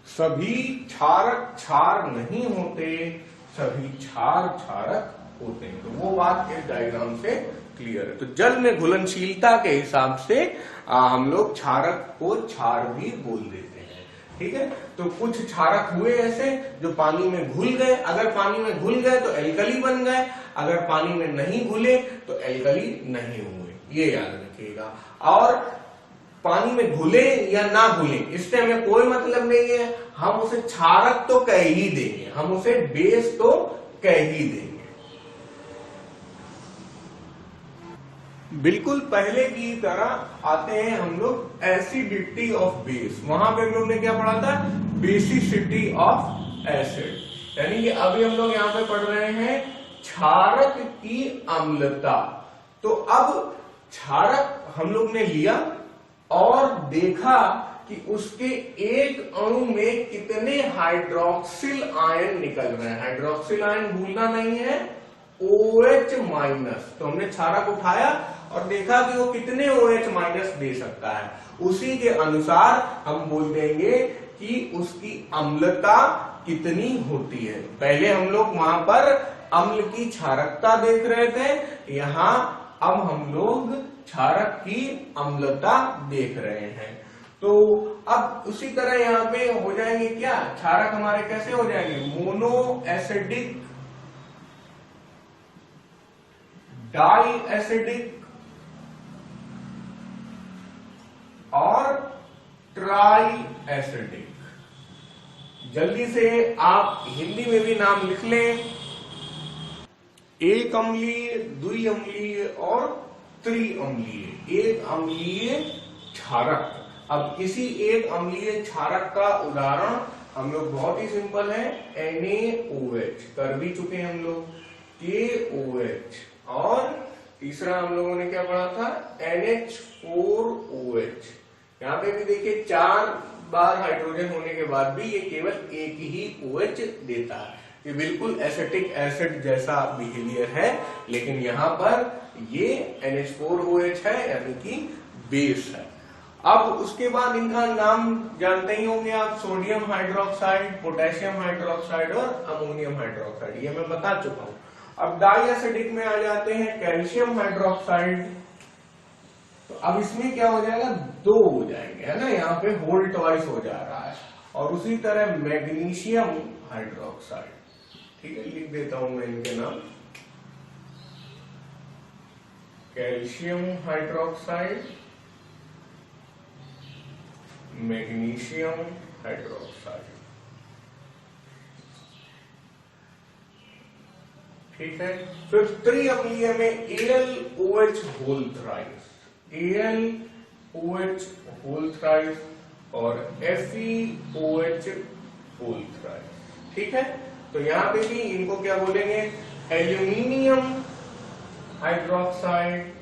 सभी क्षारक क्षार नहीं होते, सभी क्षार क्षारक होते हैं। तो वो बात इस डायग्राम से क्लियर है। तो जल में घुलनशीलता के हिसाब से हम लोग क्षारक को क्षार भी बोल देते हैं, ठीक है। तो कुछ क्षारक हुए ऐसे जो पानी में घुल गए, अगर पानी में घुल गए तो एल्कली बन गए, अगर पानी में नहीं घुले तो एल्कली नहीं हुए, ये याद रखिएगा। और पानी में घुले या ना घुले इससे हमें कोई मतलब नहीं है, हम उसे क्षारक तो कह ही देंगे, हम उसे बेस तो कह ही देंगे। बिल्कुल पहले की तरह आते हैं हम लोग एसिडिटी ऑफ बेस। वहां पे हम लोग ने क्या पढ़ा था, बेसिसिटी ऑफ एसिड, यानी कि अभी हम लोग यहाँ पे पढ़ रहे हैं क्षारक की अम्लता। तो अब क्षारक हम लोग ने लिया और देखा कि उसके एक अणु में कितने हाइड्रोक्सिल आयन निकल रहे हैं। हाइड्रोक्सिल आयन भूलना नहीं है, OH माइनस। तो हमने क्षारक उठाया और देखा कि वो कितने OH माइनस दे सकता है, उसी के अनुसार हम बोल देंगे कि उसकी अम्लता कितनी होती है। पहले हम लोग वहां पर अम्ल की क्षारकता देख रहे थे, यहाँ अब हम लोग क्षारक की अम्लता देख रहे हैं। तो अब उसी तरह यहाँ पे हो जाएंगे क्या, क्षारक हमारे कैसे हो जाएंगे, मोनो एसिडिक, डाई एसिडिक और ट्राई एसिडिक। जल्दी से आप हिंदी में भी नाम लिख लें, एक अम्लीय, द्वि अम्लीय और त्रिअम्लीय। एक अम्लीय क्षारक, अब किसी एक अम्लीय क्षारक का उदाहरण हम लोग बहुत ही सिंपल है, NaOH कर भी चुके हैं हम लोग, KOH, और तीसरा हम लोगों ने क्या पढ़ा था, NH4OH। यहाँ पे भी देखिए 4 बार हाइड्रोजन होने के बाद भी ये केवल एक ही OH देता है। ये बिल्कुल एसिटिक एसिड जैसा बिहेवियर है, लेकिन यहाँ पर ये NH4OH है, यानी कि बेस है। अब उसके बाद इनका नाम जानते ही होंगे आप, सोडियम हाइड्रोक्साइड, पोटेशियम हाइड्रोक्साइड और अमोनियम हाइड्रोक्साइड, ये मैं बता चुका हूं। अब डाई एसिडिक में आ जाते हैं कैल्शियम हाइड्रोक्साइड। तो अब इसमें क्या हो जाएगा, 2 हो जाएंगे, है ना, यहाँ पे होल ट्वाइस हो जा रहा है। और उसी तरह मैग्नीशियम हाइड्रोक्साइड, ठीक है, लिख देता हूं मैं इनके नाम, कैल्शियम हाइड्रोक्साइड, मैग्नीशियम हाइड्रोक्साइड, ठीक है। फिर त्रिअम्लीय में AlOH whole thrice, AlOH whole thrice और FeOH होल थ्राइस, ठीक है। तो यहां पे भी इनको क्या बोलेंगे, एल्यूमिनियम हाइड्रोक्साइड,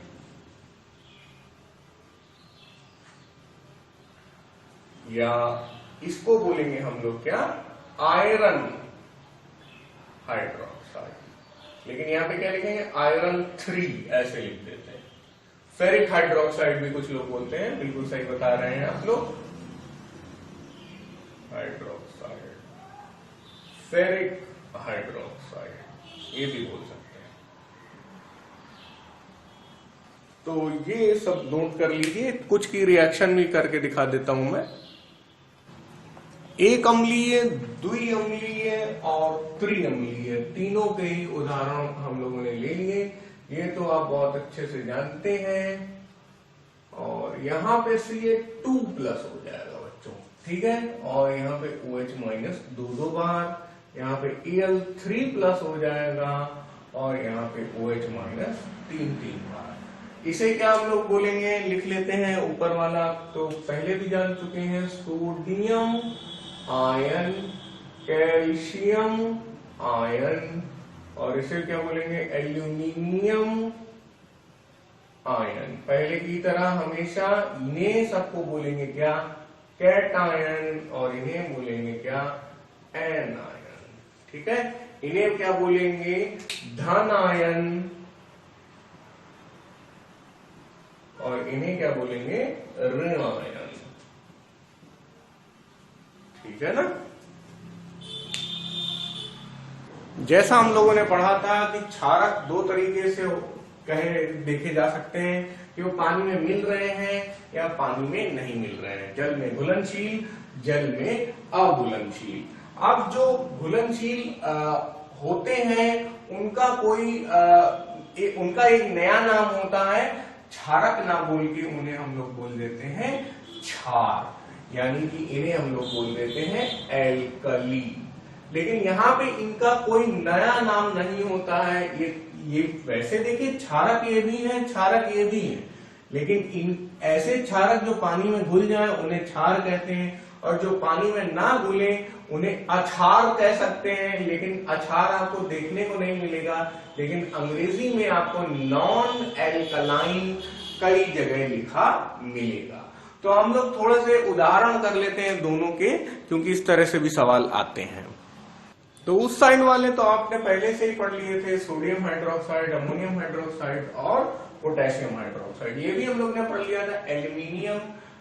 या इसको बोलेंगे हम लोग क्या, आयरन हाइड्रोक्साइड, लेकिन यहां पे क्या लिखेंगे, आयरन 3 ऐसे लिख देते हैं। फेरिक हाइड्रोक्साइड भी कुछ लोग बोलते हैं, बिल्कुल सही बता रहे हैं आप लोग, हाइड्रोक्साइड, फेरिक हाइड्रोक्साइड, ये भी बोल सकते हैं। तो ये सब नोट कर लीजिए, कुछ की रिएक्शन भी करके दिखा देता हूं मैं। एक अम्लीय, द्विअम्लीय और त्रिअम्लीय, तीनों के ही उदाहरण हम लोगों ने ले लिए, ये तो आप बहुत अच्छे से जानते हैं। और यहां पे Ca2+ हो जाएगा बच्चों, ठीक है, और यहाँ पे OH- 2 बार, यहाँ पे Al3+ हो जाएगा, और यहाँ पे OH- 3 बार। इसे क्या हम लोग बोलेंगे, लिख लेते हैं, ऊपर वाला तो पहले भी जान चुके हैं, सोडियम आयन, कैल्शियम आयन, और इसे क्या बोलेंगे, एल्यूमिनियम आयन। पहले की तरह हमेशा इन्हें सबको बोलेंगे क्या, कैटायन, और इन्हें बोलेंगे क्या, एनायन, ठीक है। इन्हें क्या बोलेंगे, धन आयन, और इन्हें क्या बोलेंगे, ऋण आयन, ठीक है ना। जैसा हम लोगों ने पढ़ा था कि क्षारक 2 तरीके से कहे देखे जा सकते हैं, कि वो पानी में मिल रहे हैं या पानी में नहीं मिल रहे हैं, जल में घुलनशील, जल में अघुलनशील। अब जो घुलनशील होते हैं उनका उनका एक नया नाम होता है, क्षारक ना बोल के उन्हें हम लोग बोल देते हैं क्षार, यानी कि इन्हें हम लोग बोल देते हैं एल्कली। लेकिन यहाँ पे इनका कोई नया नाम नहीं होता है। ये वैसे देखिए क्षारक ये भी है, क्षारक ये भी है, लेकिन इन ऐसे क्षारक जो पानी में घुल जाए उन्हें क्षार कहते हैं, और जो पानी में ना घुले उन्हें अक्षार कह सकते हैं। लेकिन अक्षार आपको देखने को नहीं मिलेगा, लेकिन अंग्रेजी में आपको नॉन एल्कलाइन कई जगह लिखा मिलेगा। तो हम लोग थोड़े से उदाहरण कर लेते हैं दोनों के, क्योंकि इस तरह से भी सवाल आते हैं। तो उस साइड वाले तो आपने पहले से ही पढ़ लिए थे, सोडियम हाइड्रोक्साइड, अमोनियम हाइड्रोक्साइड और पोटेशियम हाइड्रोक्साइड। ये भी हम लोग ने पढ़ लिया था, एल्यूमिनियम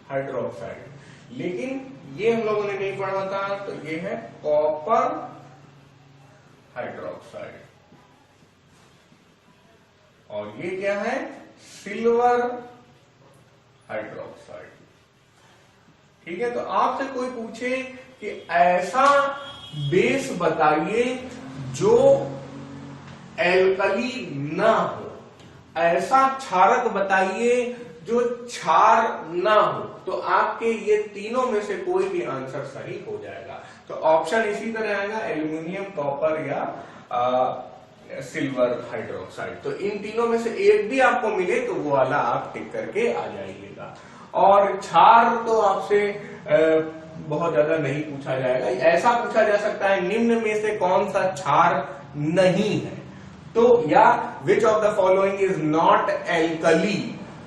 हाइड्रोक्साइड। लेकिन ये हम लोगों ने नहीं पढ़ा था, तो ये है कॉपर हाइड्रोक्साइड, और ये क्या है, सिल्वर हाइड्रोक्साइड, ठीक है। तो आपसे कोई पूछे कि ऐसा बेस बताइए जो एल्कली ना हो, ऐसा क्षारक बताइए जो क्षार ना हो, तो आपके ये तीनों में से कोई भी आंसर सही हो जाएगा। तो ऑप्शन इसी तरह आएगा, एल्यूमिनियम, कॉपर या सिल्वर हाइड्रोक्साइड। तो इन तीनों में से एक भी आपको मिले तो वो वाला आप टिक करके आ जाइएगा। और क्षार तो आपसे बहुत ज्यादा नहीं पूछा जाएगा। ऐसा पूछा जा सकता है, निम्न में से कौन सा क्षार नहीं है, तो या which of the following is not alkali,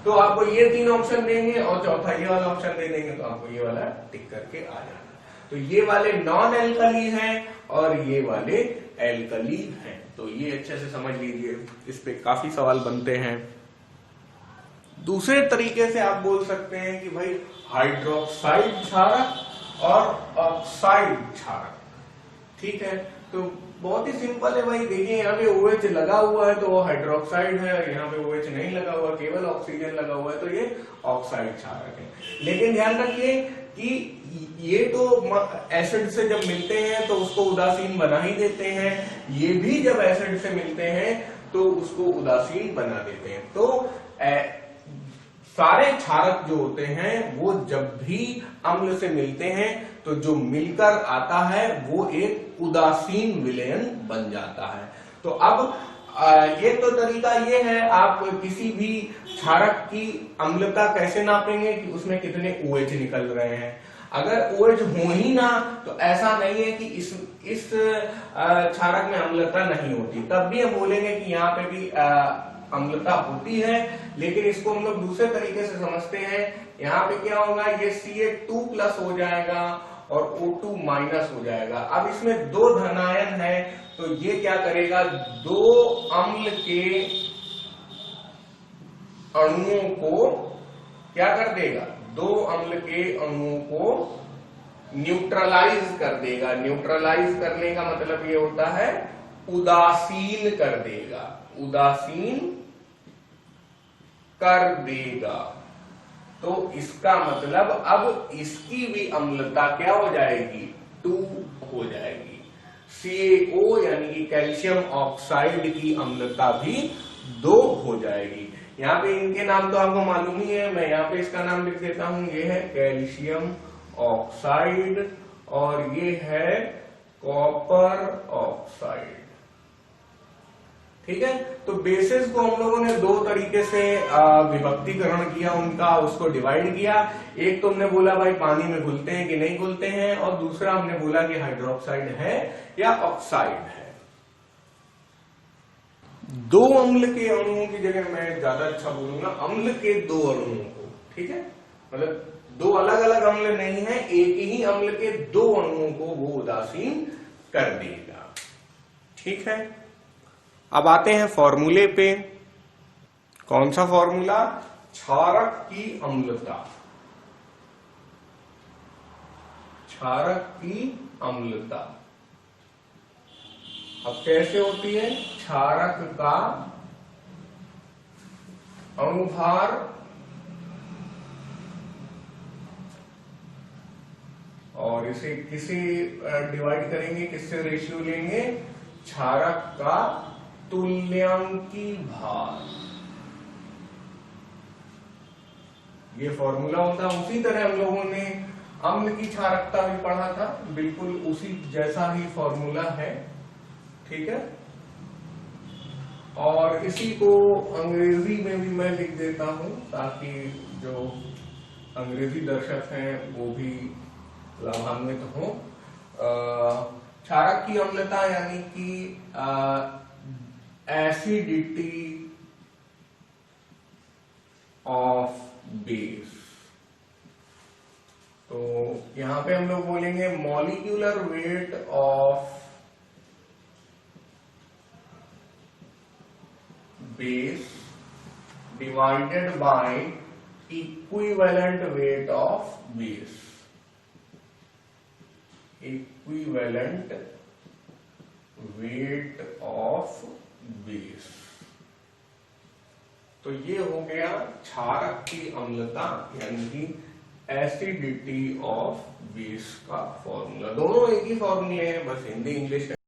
तो आपको ये 3 ऑप्शन देंगे और चौथा ये वाला ऑप्शन दे देंगे, तो आपको ये वाला टिक करके आ जाना। तो ये वाले नॉन एल्कली हैं और ये वाले एल्कली हैं। तो ये अच्छे से समझ लीजिए, इस पे काफी सवाल बनते हैं। दूसरे तरीके से आप बोल सकते हैं कि भाई हाइड्रोक्साइड क्षारक और ऑक्साइड क्षारक। ठीक है, तो बहुत ही सिंपल है भाई। देखिए यहाँ पे OH लगा हुआ है तो वो हाइड्रोक्साइड है, और यहाँ पे OH नहीं लगा हुआ, केवल ऑक्सीजन लगा हुआ है तो ये ऑक्साइड क्षारक है। लेकिन ध्यान रखिए कि ये तो एसिड से जब मिलते हैं तो उसको उदासीन बना ही देते हैं, ये भी जब एसिड से मिलते हैं तो उसको उदासीन बना देते हैं। तो सारे क्षारक जो होते हैं वो जब भी अम्ल से मिलते हैं तो जो मिलकर आता है वो एक उदासीन विलयन बन जाता है। तो अब ये तो तरीका ये है, आप किसी भी क्षारक की अम्लता कैसे नापेंगे कि उसमें कितने OH निकल रहे हैं। अगर OH हो ही ना तो ऐसा नहीं है कि इस क्षारक में अम्लता नहीं होती, तब भी हम बोलेंगे कि यहाँ पे भी अम्लता होती है। लेकिन इसको हम लोग दूसरे तरीके से समझते हैं। यहाँ पे क्या होगा, ये Ca2+ हो जाएगा और O2- हो जाएगा। अब इसमें 2 धनायन है तो ये क्या करेगा, 2 अम्ल के अणुओं को क्या कर देगा, 2 अम्ल के अणुओं को न्यूट्रलाइज कर देगा। न्यूट्रलाइज करने का मतलब ये होता है उदासीन कर देगा, उदासीन कर देगा। तो इसका मतलब अब इसकी भी अम्लता क्या हो जाएगी, 2 हो जाएगी। CaO यानी कि कैल्शियम ऑक्साइड की अम्लता भी 2 हो जाएगी। यहाँ पे इनके नाम तो आपको मालूम ही है, मैं यहाँ पे इसका नाम लिख देता हूं, ये है कैल्शियम ऑक्साइड और ये है कॉपर ऑक्साइड। ठीक है, तो बेसिस को हम लोगों ने 2 तरीके से विभक्तिकरण किया, उनका उसको डिवाइड किया। एक तो हमने बोला भाई पानी में घुलते हैं कि नहीं घुलते हैं, और दूसरा हमने बोला कि हाइड्रोक्साइड है या ऑक्साइड है। 2 अम्ल के अणुओं की जगह मैं ज्यादा अच्छा बोलूंगा अम्ल के 2 अणुओं को। ठीक है, मतलब 2 अलग अलग अम्ल नहीं है, एक ही अम्ल के 2 अणुओं को वो उदासीन कर देगा। ठीक है, अब आते हैं फॉर्मूले पे। कौन सा फॉर्मूला, क्षारक की अम्लता। क्षारक की अम्लता अब कैसे होती है, क्षारक का अणुभार और इसे किसे डिवाइड करेंगे, किससे रेशियो लेंगे, क्षारक का तुल्यांकी भार। ये फॉर्मूला होता है। उसी तरह हम लोगों ने अम्ल की क्षारकता भी पढ़ा था, बिल्कुल उसी जैसा ही फॉर्मूला है। ठीक है, और इसी को अंग्रेजी में भी मैं लिख देता हूं ताकि जो अंग्रेजी दर्शक हैं वो भी लाभान्वित हो। क्षारक की अम्लता यानी कि एसिडिटी ऑफ बेस। तो यहां पे हम लोग बोलेंगे molecular weight of base divided by equivalent weight of base. Equivalent weight of base. तो ये हो गया क्षारक की अम्लता यानी कि एसिडिटी ऑफ बेस का फॉर्मूला। दोनों एक ही फॉर्मूले हैं, बस हिंदी इंग्लिश